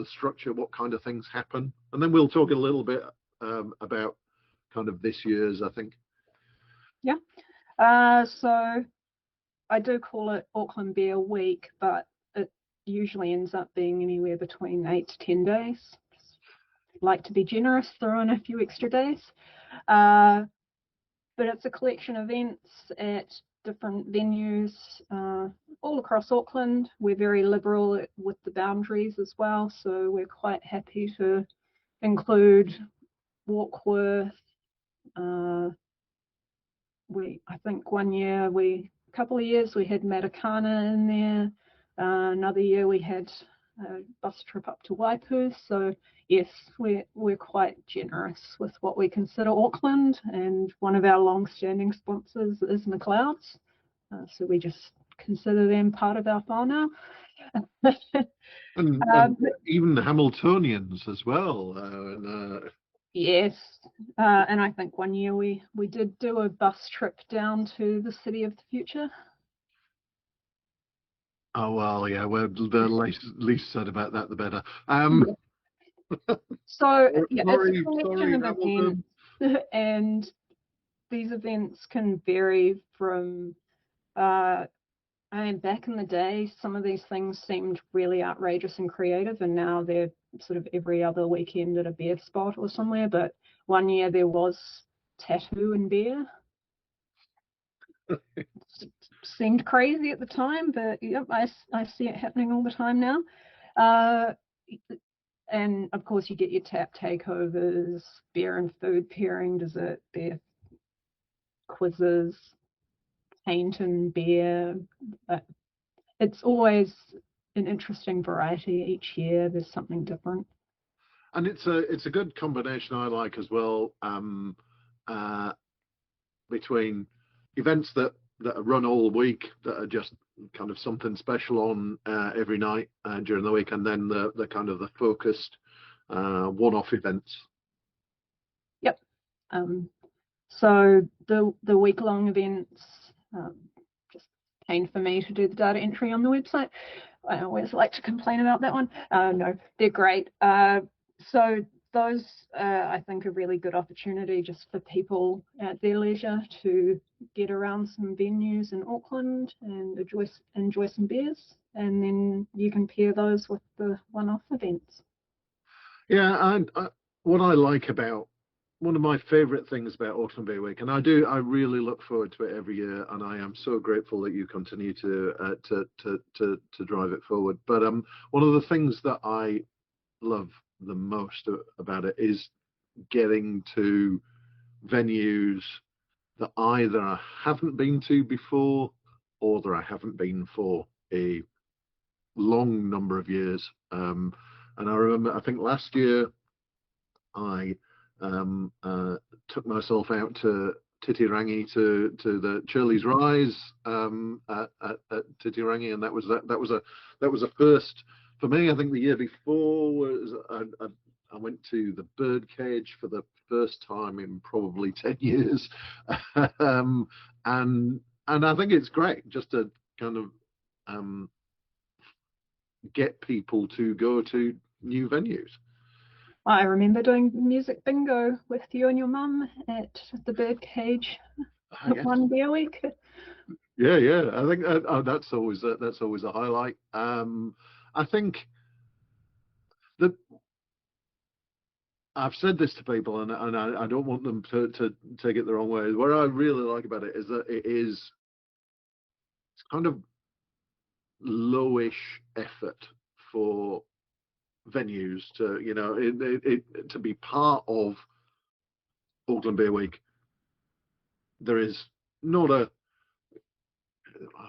structure, what kind of things happen, and then we'll talk a little bit about kind of this year's, I think. Yeah. So I do call it Auckland Beer Week, but it usually ends up being anywhere between 8 to 10 days. Like to be generous, throw in a few extra days. But it's a collection of events at different venues all across Auckland. We're very liberal with the boundaries as well, so we're quite happy to include Warkworth. I think a couple of years we had Matakana in there. Another year we had a bus trip up to Waipu. So yes, we're quite generous with what we consider Auckland, and one of our long-standing sponsors is McLeod's. So we just consider them part of our whānau. and even the Hamiltonians as well. Yes, and I think one year we did do a bus trip down to the City of the Future. Oh well, yeah. Well, the least said about that, the better. So yeah, it's a collection of events, and these events can vary from. Back in the day, some of these things seemed really outrageous and creative, and now they're sort of every other weekend at a beer spot or somewhere. But one year there was tattoo and beer. Seemed crazy at the time, but yep, I see it happening all the time now. And of course you get your tap takeovers, beer and food pairing, dessert beer quizzes, paint and beer. It's always an interesting variety each year. There's something different. And it's a good combination I like as well, between events that are run all week, that are just kind of something special on every night during the week, and then the kind of the focused one-off events. Yep. So the week-long events, just pain for me to do the data entry on the website. I always like to complain about that one. No, they're great. So those, I think, are really good opportunity just for people at their leisure to get around some venues in Auckland and enjoy some beers, and then you can pair those with the one-off events. Yeah, and what I like about one of my favourite things about Auckland Beer Week, and I really look forward to it every year, and I am so grateful that you continue to drive it forward. But one of the things that I love the most about it is getting to venues that either I haven't been to before or that I haven't been for a long number of years. And I remember, I think last year I took myself out to Titirangi to the Shirley's Rise at Titirangi, and that was a first for me. I think the year before was I went to the Birdcage for the first time in probably 10 years, and I think it's great just to kind of get people to go to new venues. I remember doing music bingo with you and your mum at the Birdcage one beer week. Yeah. I think that's always a highlight. I think that I've said this to people, and I don't want them to take it the wrong way. What I really like about it is that it's kind of lowish effort for venues to, you know, to be part of Auckland Beer Week. There is not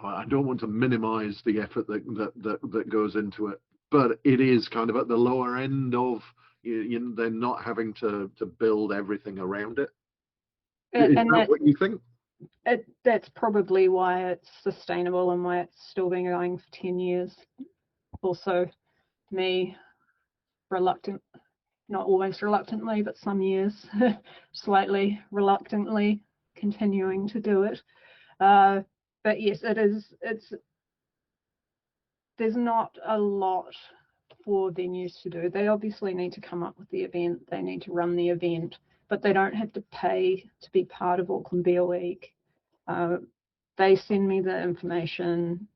I don't want to minimise the effort that goes into it, but it is kind of at the lower end of, you know, they're not having to build everything around it. Is that what you think? That's probably why it's sustainable and why it's still been going for 10 years. Also, me, not always reluctantly, but some years slightly reluctantly continuing to do it. But yes, there's not a lot for venues to do. They obviously need to come up with the event, they need to run the event, but they don't have to pay to be part of Auckland Beer Week. They send me the information,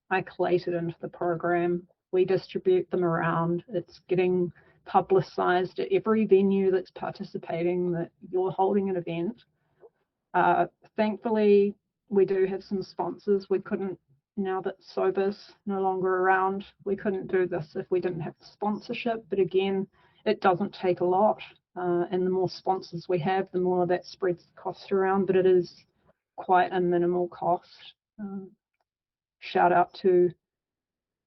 I collate it into the program, we distribute them around. It's getting publicised at every venue that's participating that you're holding an event. Thankfully, we do have some sponsors. We couldn't, now that SOBA's no longer around, we couldn't do this if we didn't have sponsorship. But again, it doesn't take a lot. And the more sponsors we have, the more that spreads the cost around. But it is quite a minimal cost. Shout out to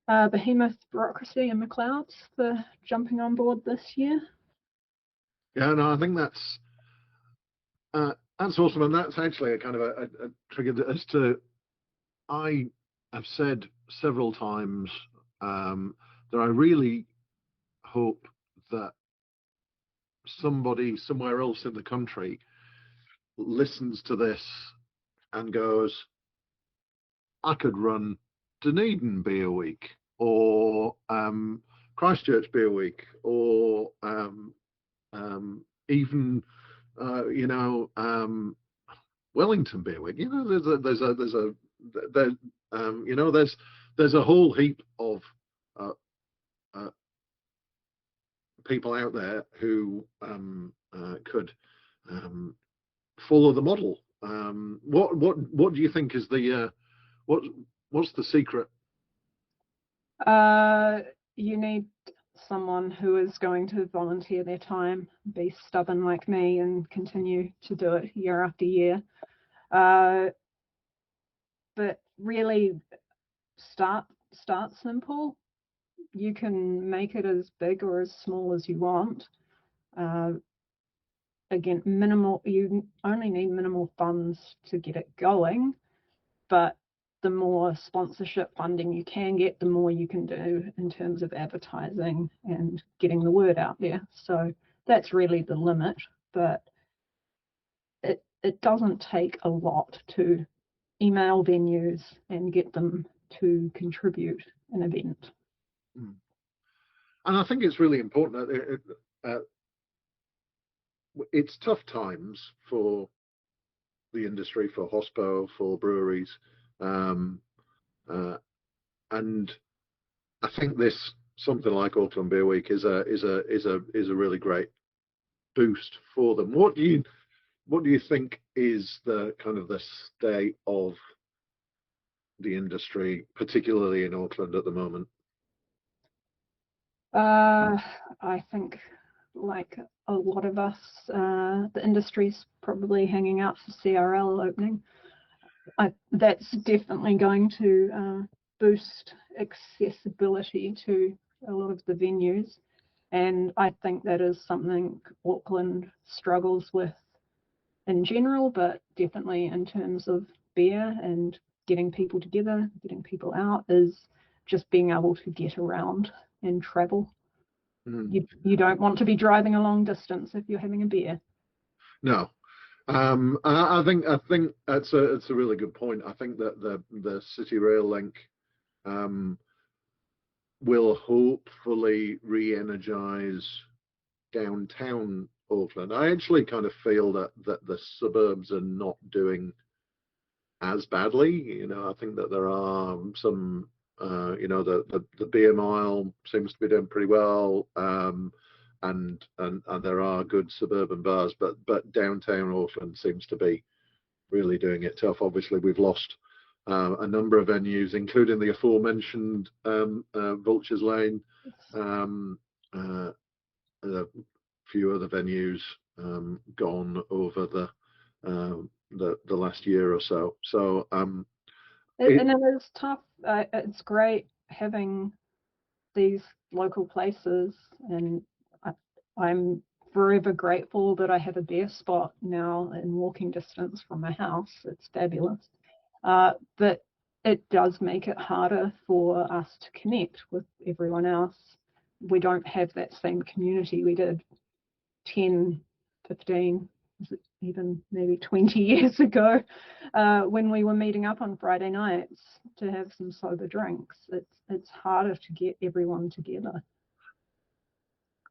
Behemoth Bureaucracy and McLeod's for jumping on board this year. Yeah, no, I think that's awesome, and that's actually a kind of a trigger as to, I have said several times that I really hope that somebody somewhere else in the country listens to this and goes, I could run Dunedin Beer Week, or Christchurch Beer Week, or even Wellington Beer Week. You know, there's a whole heap of people out there who could follow the model. What do you think is the what's the secret? You need someone who is going to volunteer their time, be stubborn like me, and continue to do it year after year. But really, start simple. You can make it as big or as small as you want. Again, you only need minimal funds to get it going, but the more sponsorship funding you can get, the more you can do in terms of advertising and getting the word out there. So that's really the limit, but it doesn't take a lot to email venues and get them to contribute an event. And I think it's really important that it's tough times for the industry, for hospo, for breweries, and I think something like Auckland Beer Week is a really great boost for them. What do you think is the kind of the state of the industry, particularly in Auckland at the moment? I think, like a lot of us, the industry's probably hanging out for CRL opening. That's definitely going to boost accessibility to a lot of the venues, and I think that is something Auckland struggles with in general, but definitely in terms of beer and getting people together, getting people out, is just being able to get around and travel. You don't want to be driving a long distance if you're having a beer. No. I think it's a really good point. I think that the City Rail link will hopefully re-energize downtown Auckland. I actually kind of feel that the suburbs are not doing as badly. You know, I think that there are some, you know, the beer mile seems to be doing pretty well, and there are good suburban bars, but downtown Auckland seems to be really doing it tough. Obviously, we've lost a number of venues, including the aforementioned Vulture's Lane, a few other venues gone over the last year or so. So and it is tough. It's great having these local places, and I'm forever grateful that I have a beer spot now in walking distance from my house. It's fabulous. But it does make it harder for us to connect with everyone else. We don't have that same community we did 10, 15, even maybe 20 years ago, when we were meeting up on Friday nights to have some sober drinks. It's harder to get everyone together.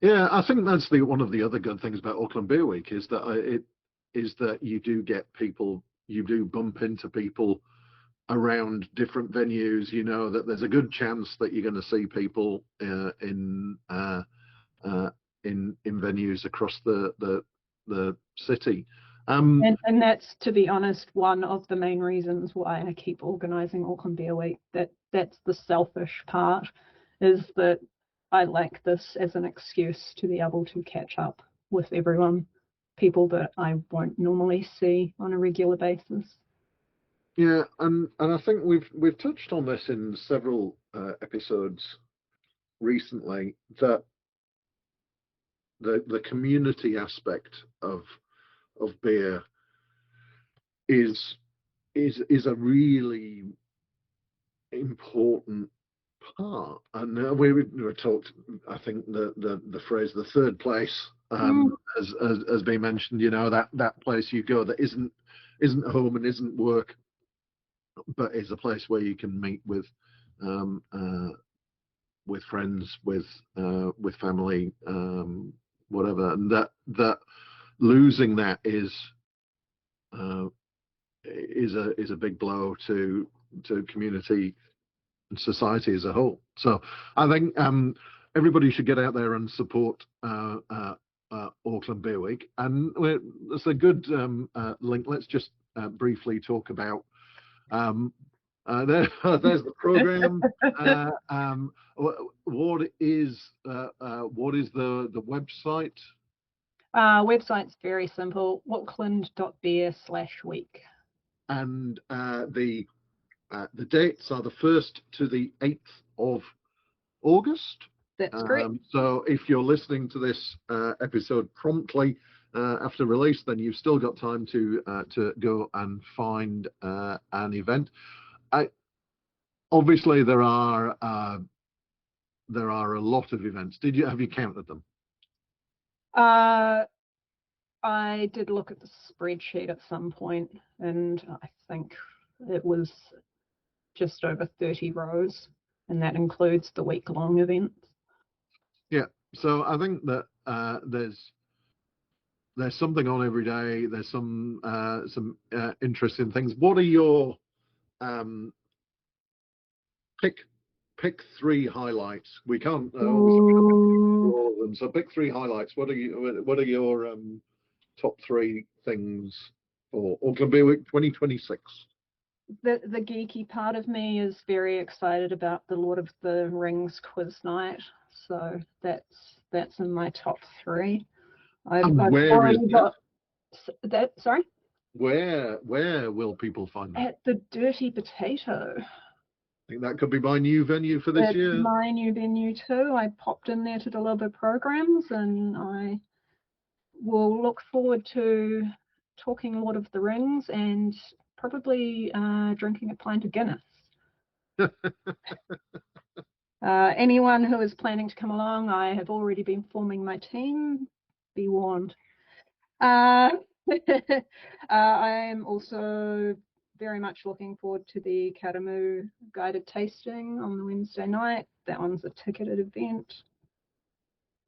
Yeah, I think that's one of the other good things about Auckland Beer Week is that you do get people, you do bump into people around different venues. You know that there's a good chance that you're going to see people in venues across the city. And that's, to be honest, one of the main reasons why I keep organising Auckland Beer Week. That's the selfish part, is that I like this as an excuse to be able to catch up with everyone, people that I won't normally see on a regular basis. Yeah, and I think we've touched on this in several episodes recently, that the community aspect of beer is a really important part. And we talked, I think the phrase "the third place" has been mentioned. You know, that place you go that isn't home and isn't work, but is a place where you can meet with friends, with family, whatever. And that losing that is a big blow to community and society as a whole. So I think everybody should get out there and support Auckland Beer Week. And it's a good link. Let's just briefly talk about there's the program. What is the website? Website's very simple: auckland.beer/week. And the dates are the 1st to the 8th of August. That's great. So if you're listening to this episode promptly after release, then you've still got time to go and find an event. Obviously, there are a lot of events. Have you counted them? I did look at the spreadsheet at some point, and I think it was just over 30 rows, and that includes the week-long events. Yeah, so I think that there's something on every day. There's some interesting things. What are your pick 3 highlights? We can't all of Melbourne. So pick 3 highlights. What are your top 3 things for Auckland Beer Week 2026? The geeky part of me is very excited about the Lord of the Rings quiz night, so that's in my top 3. I've already got that. Sorry. Where will people find that? At the Dirty Potato. I think that could be my new venue for this year. My new venue too. I popped in there to deliver programs, and I will look forward to talking Lord of the Rings and probably drinking a pint of Guinness. Anyone who is planning to come along, I have already been forming my team. Be warned. I am also very much looking forward to the Karamu guided tasting on the Wednesday night. That one's a ticketed event.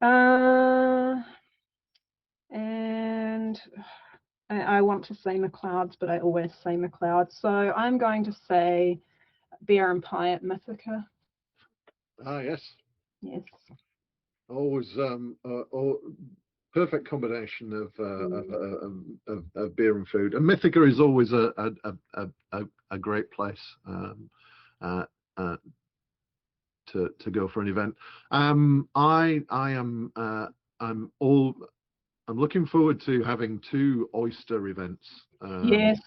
And I want to say McLeod's, but I always say McLeod's. So I'm going to say beer and pie at Mythica. Ah, yes. Yes. Always perfect combination of beer and food. And Mythica is always a great place to go for an event. I'm looking forward to having 2 oyster events yes.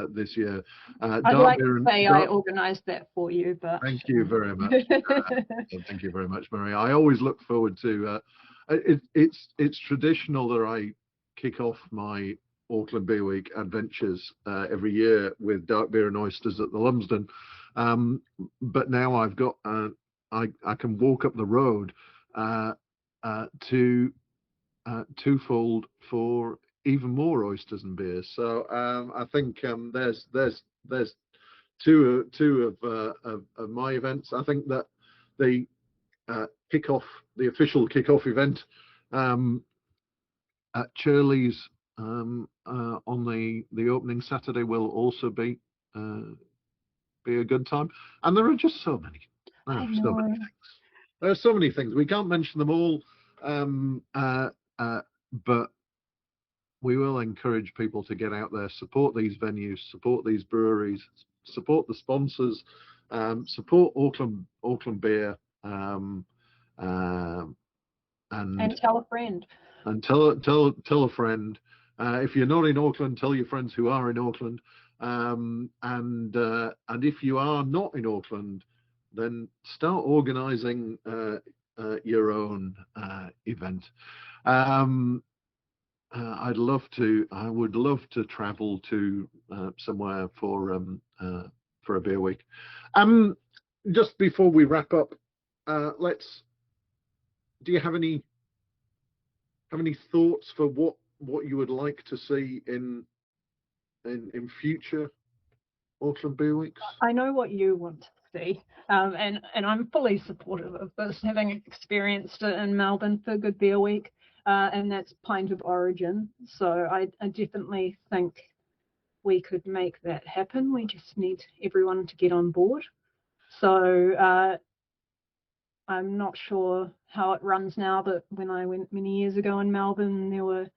this year. I'd like to say I organised that for you, but thank you very much. Thank you very much, Maree. I always look forward to. It's traditional that I kick off my Auckland Beer Week adventures every year with dark beer and oysters at the Lumsden. But now I've got I can walk up the road to twofold for even more oysters and beers. So I think there's 2 of my events. I think that the official kickoff event at Churley's on the opening Saturday will also be a good time. And there are just so many. There are so many things. We can't mention them all. But we will encourage people to get out there, support these venues, support these breweries, support the sponsors, support Auckland Beer, and tell a friend. And tell a friend. If you're not in Auckland, tell your friends who are in Auckland. And if you are not in Auckland, then start organising your own event. I would love to travel to somewhere for a beer week. Just before we wrap up, do you have any thoughts for what you would like to see in future Auckland Beer Weeks? I know what you want to see, and I'm fully supportive of this, having experienced it in Melbourne for Good Beer Week. And that's Pint of Origin. So I definitely think we could make that happen. We just need everyone to get on board. So I'm not sure how it runs now, but when I went many years ago in Melbourne, there were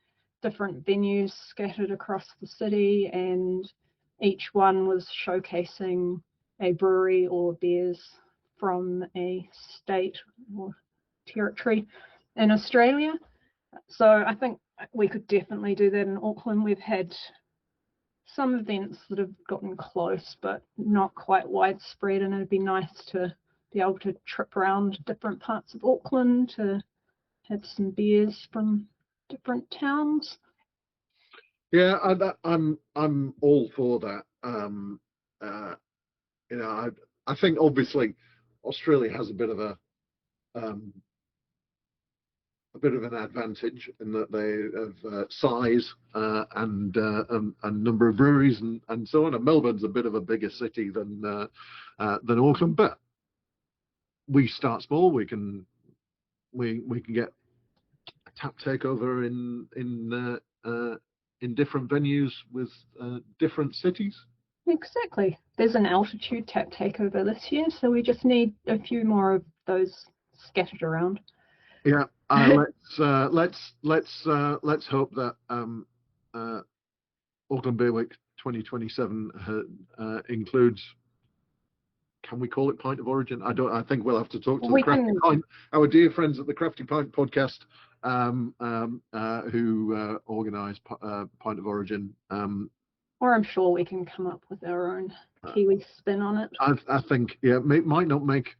different venues scattered across the city, and each one was showcasing a brewery or beers from a state or territory in Australia. So I think we could definitely do that in Auckland. We've had some events that have gotten close, but not quite widespread, and it'd be nice to be able to trip around different parts of Auckland to have some beers from different towns. Yeah, I'm all for that. I think obviously Australia has a bit of an advantage in that they have size and number of breweries and so on. And Melbourne's a bit of a bigger city than Auckland, but we start small. We can get a tap takeover in different venues with different cities. Exactly. There's an altitude tap takeover this year, so we just need a few more of those scattered around. Yeah, let's hope that Auckland Beer Week 2027 includes. Can we call it Pint of Origin? I don't. I think we'll have to talk to the Crafty Pint, our dear friends at the Crafty Pint podcast, who organise Pint of Origin. Or I'm sure we can come up with our own Kiwi spin on it. I think it might not make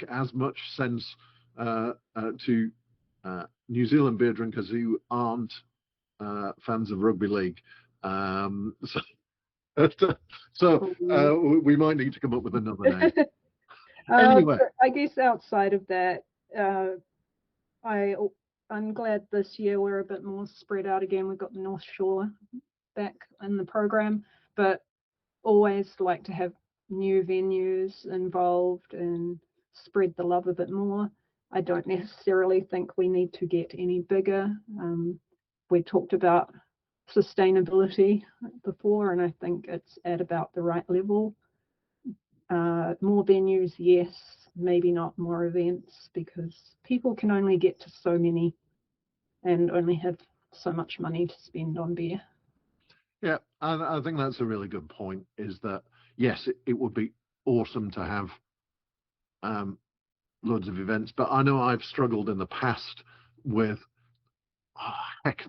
as much sense to New Zealand beer drinkers who aren't fans of rugby league. So we might need to come up with another name. Anyway, I guess outside of that, I'm glad this year we're a bit more spread out again. We've got the North Shore back in the program, but always like to have new venues involved and spread the love a bit more. I don't necessarily think we need to get any bigger. We talked about sustainability before, and I think it's at about the right level. More venues, yes, maybe not more events, because people can only get to so many and only have so much money to spend on beer. Yeah, I think that's a really good point, is that yes, it would be awesome to have loads of events, but I know I've struggled in the past with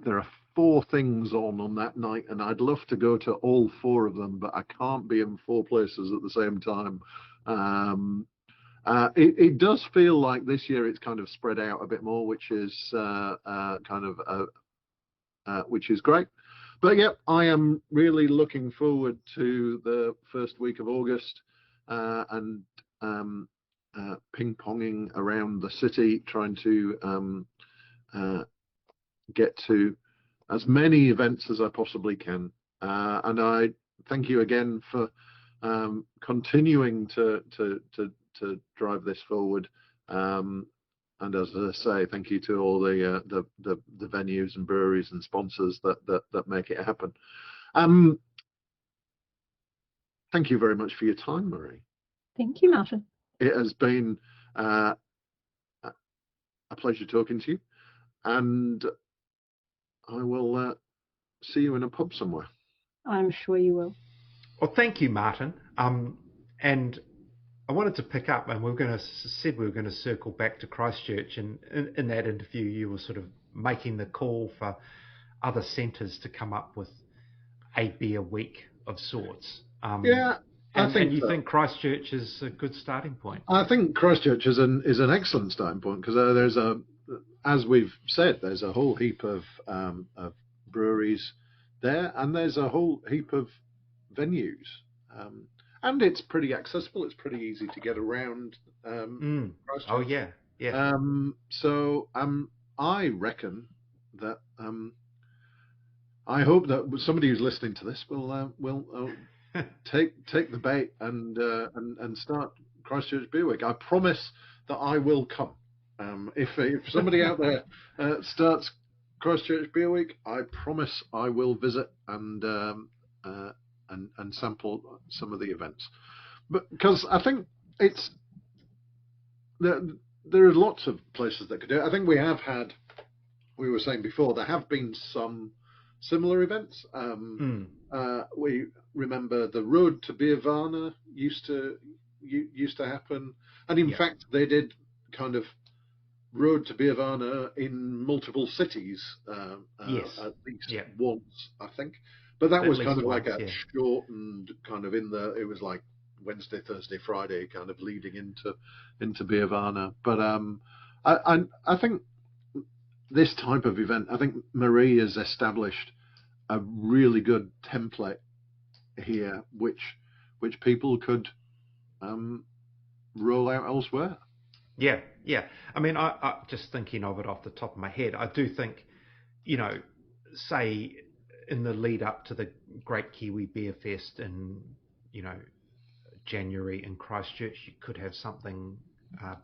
there are 4 things on that night, and I'd love to go to all 4 of them, but I can't be in 4 places at the same time. It does feel like this year it's kind of spread out a bit more, which is which is great. But yeah, I am really looking forward to the first week of August and ping-ponging around the city, trying to get to as many events as I possibly can. And I thank you again for continuing to drive this forward. And as I say, thank you to all the venues and breweries and sponsors that make it happen. Thank you very much for your time, Maree. Thank you, Martin. It has been a pleasure talking to you, and I will see you in a pub somewhere. I'm sure you will. Well, thank you, Martin. And I wanted to pick up, and we were going to circle back to Christchurch, and in that interview you were sort of making the call for other centres to come up with a beer week of sorts. And you think Christchurch is a good starting point? I think Christchurch is an excellent starting point, because as we've said, there's a whole heap of breweries there, and there's a whole heap of venues. And it's pretty accessible. It's pretty easy to get around. Oh yeah. So I reckon that I hope that somebody who's listening to this will take the bait and start Christchurch Beer Week. I promise that I will come. If somebody out there starts Christchurch Beer Week, I promise I will visit and sample some of the events. But because I think there are lots of places that could do it. I think we were saying before, there have been some similar events. We remember the Road to Beervana used to happen, and in fact they did kind of Road to Beervana in multiple cities, at least once, I think. But that was kind of like a shortened kind of it was like Wednesday, Thursday, Friday, kind of leading into Beervana. But I think this type of event, I think Maree has established a really good template here, which people could roll out elsewhere. Yeah. I mean, I just thinking of it off the top of my head, I do think, say in the lead up to the Great Kiwi Beer Fest in, January in Christchurch, you could have something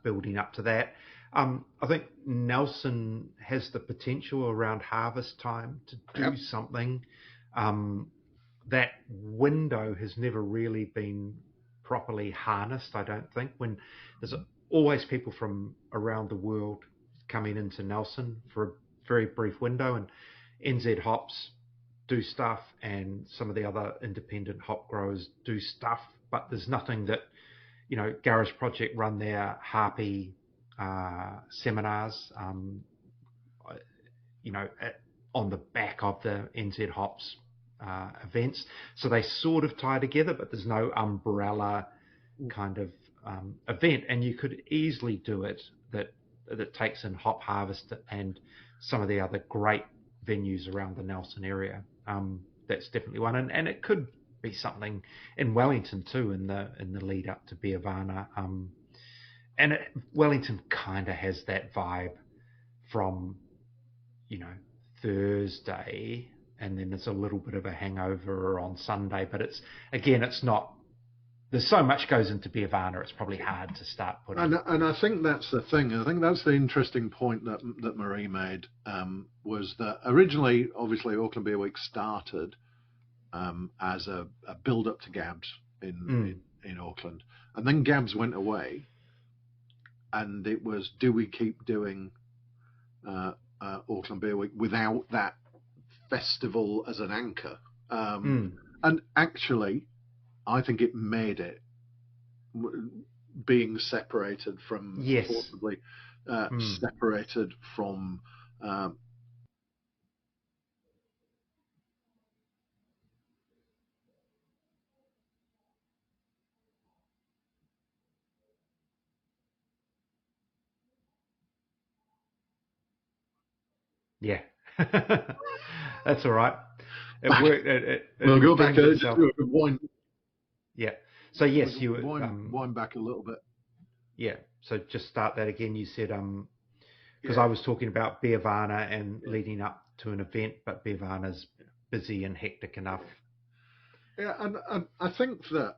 building up to that. I think Nelson has the potential around harvest time to do something. That window has never really been properly harnessed, I don't think, when there's always people from around the world coming into Nelson for a very brief window, and NZ hops do stuff, and some of the other independent hop growers do stuff, but there's nothing that, Garage Project run their Harpy seminars, on the back of the NZ hops events. So they sort of tie together, but there's no umbrella kind of event. And you could easily do it that takes in Hop Harvest and some of the other great venues around the Nelson area. That's definitely one, and it could be something in Wellington too, in the lead up to Beervana. Wellington kind of has that vibe from, Thursday, and then there's a little bit of a hangover on Sunday, but it's not, there's so much goes into Beervana, it's probably hard to start putting. And I think that's the thing. I think that's the interesting point that Maree made, was that originally, obviously, Auckland Beer Week started as a build-up to Gabs in Auckland, and then Gabs went away, and it was, do we keep doing Auckland Beer Week without that festival as an anchor? And actually, I think it made it, being separated from, possibly separated from Yeah, that's all right. It worked. We'll go back to wine. Yeah. So yes, you wind back a little bit. Yeah. So just start that again. You said because I was talking about Beervana and leading up to an event, but Beervana's busy and hectic enough. Yeah, and I think that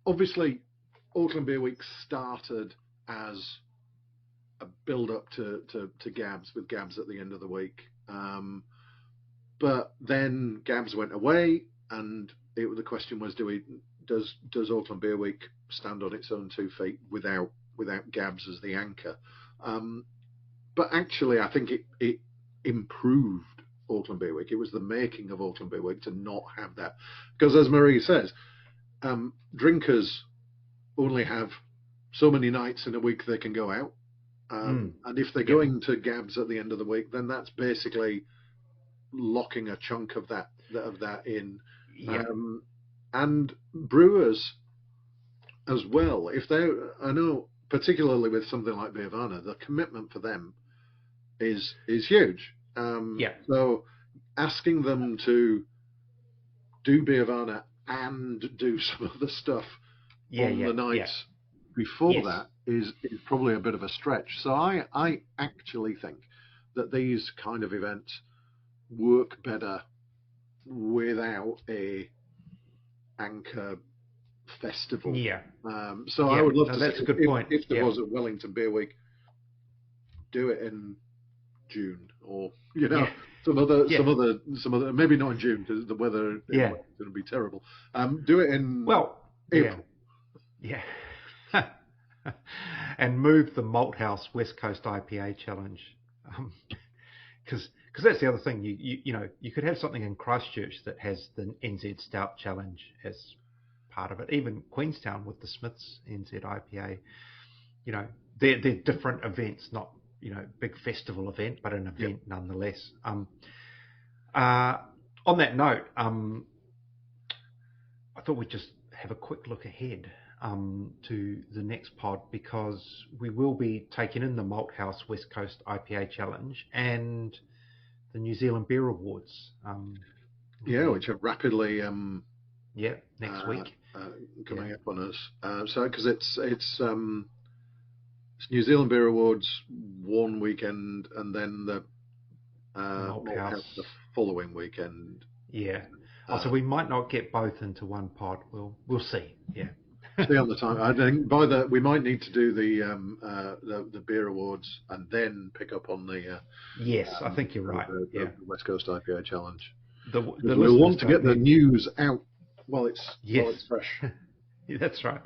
obviously Auckland Beer Week started as a build-up to Gabs, with Gabs at the end of the week. But then Gabs went away, and the question was, does Auckland Beer Week stand on its own 2 feet without Gabs as the anchor? But actually, I think it improved Auckland Beer Week. It was the making of Auckland Beer Week to not have that, because as Maree says, drinkers only have so many nights in a week they can go out. And if they're going to Gabs at the end of the week, then that's basically locking a chunk of that in. And brewers as well, I know particularly with something like Beervana, the commitment for them is huge. So asking them to do Beervana and do some other stuff on the nights before that is probably a bit of a stretch. So I actually think that these kind of events work better without a anchor festival. I would love to that's see, a good point. If there was a Wellington Beer Week, do it in June, or some other, maybe not in June because the weather is going to be terrible. Do it in April. And move the Malthouse West Coast IPA Challenge, because that's the other thing. You could have something in Christchurch that has the NZ Stout Challenge as part of it. Even Queenstown with the Smiths NZ IPA. They're different events, not big festival event, but an event nonetheless. On that note, I thought we'd just have a quick look ahead to the next pod, because we will be taking in the Malthouse West Coast IPA Challenge and the New Zealand Beer Awards. Which are rapidly next week coming up on us. So because it's New Zealand Beer Awards one weekend, and then the Malthouse the following weekend. So we might not get both into one pod. We'll see. See on the time. I think we might need to do the beer awards and then pick up on the. I think you're right. The West Coast IPA Challenge. We'll want to get the news out while it's fresh. That's right.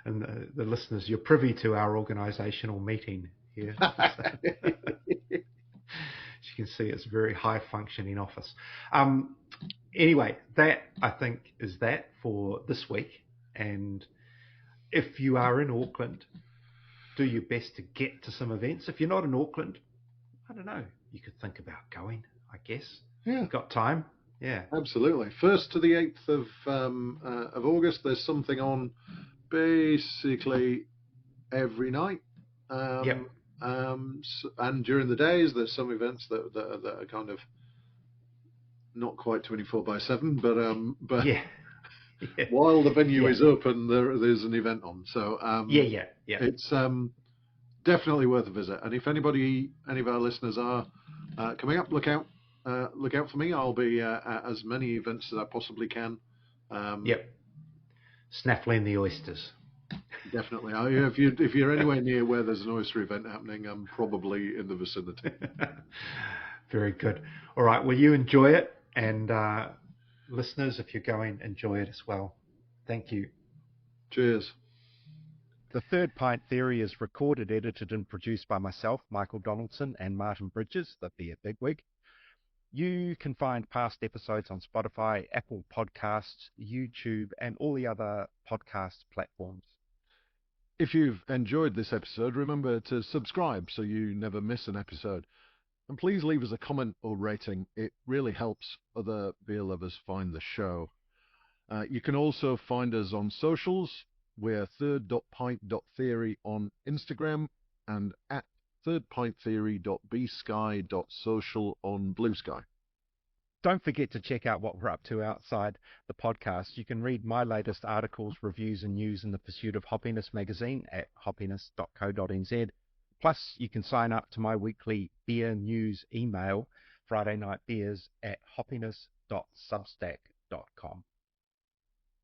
And the listeners, you're privy to our organisational meeting here. As you can see, it's a very high-functioning office. Anyway, that, I think, is that for this week. And if you are in Auckland, do your best to get to some events. If you're not in Auckland, I don't know, you could think about going, I guess. Yeah. You've got time. Yeah. Absolutely. 1st to the 8th of August, there's something on basically every night. Yep. And during the days, there's some events that are kind of not quite 24/7, but yeah. Yeah. While the venue is open, there's an event on. So yeah. It's definitely worth a visit. And if any of our listeners are coming up, look out for me. I'll be at as many events as I possibly can. Yep. Snaffling the oysters. Definitely. If you're anywhere near where there's an oyster event happening, I'm probably in the vicinity. Very good. All right. Well, you enjoy it, and listeners, if you're going, enjoy it as well. Thank you. Cheers. The Third Pint Theory is recorded, edited, and produced by myself, Michael Donaldson, and Martin Bridges, the Beer Bigwig. You can find past episodes on Spotify, Apple Podcasts, YouTube, and all the other podcast platforms. If you've enjoyed this episode, remember to subscribe so you never miss an episode. And please leave us a comment or rating. It really helps other beer lovers find the show. You can also find us on socials. We're third.pint.theory on Instagram and at thirdpinttheory.bsky.social on Blue Sky. Don't forget to check out what we're up to outside the podcast. You can read my latest articles, reviews, and news in the Pursuit of Hoppiness magazine at hoppiness.co.nz. Plus, you can sign up to my weekly beer news email, Friday Night Beers, at hoppiness.substack.com.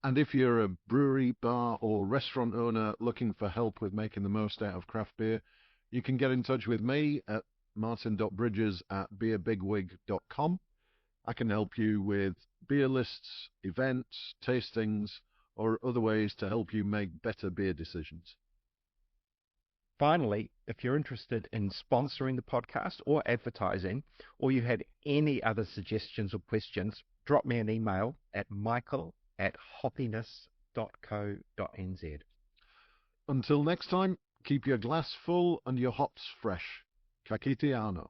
And if you're a brewery, bar, or restaurant owner looking for help with making the most out of craft beer, you can get in touch with me at martin.bridges@beerbigwig.com. I can help you with beer lists, events, tastings, or other ways to help you make better beer decisions. Finally, if you're interested in sponsoring the podcast or advertising, or you had any other suggestions or questions, drop me an email at michael@hoppiness.co.nz. Until next time, keep your glass full and your hops fresh. Ka kite anō.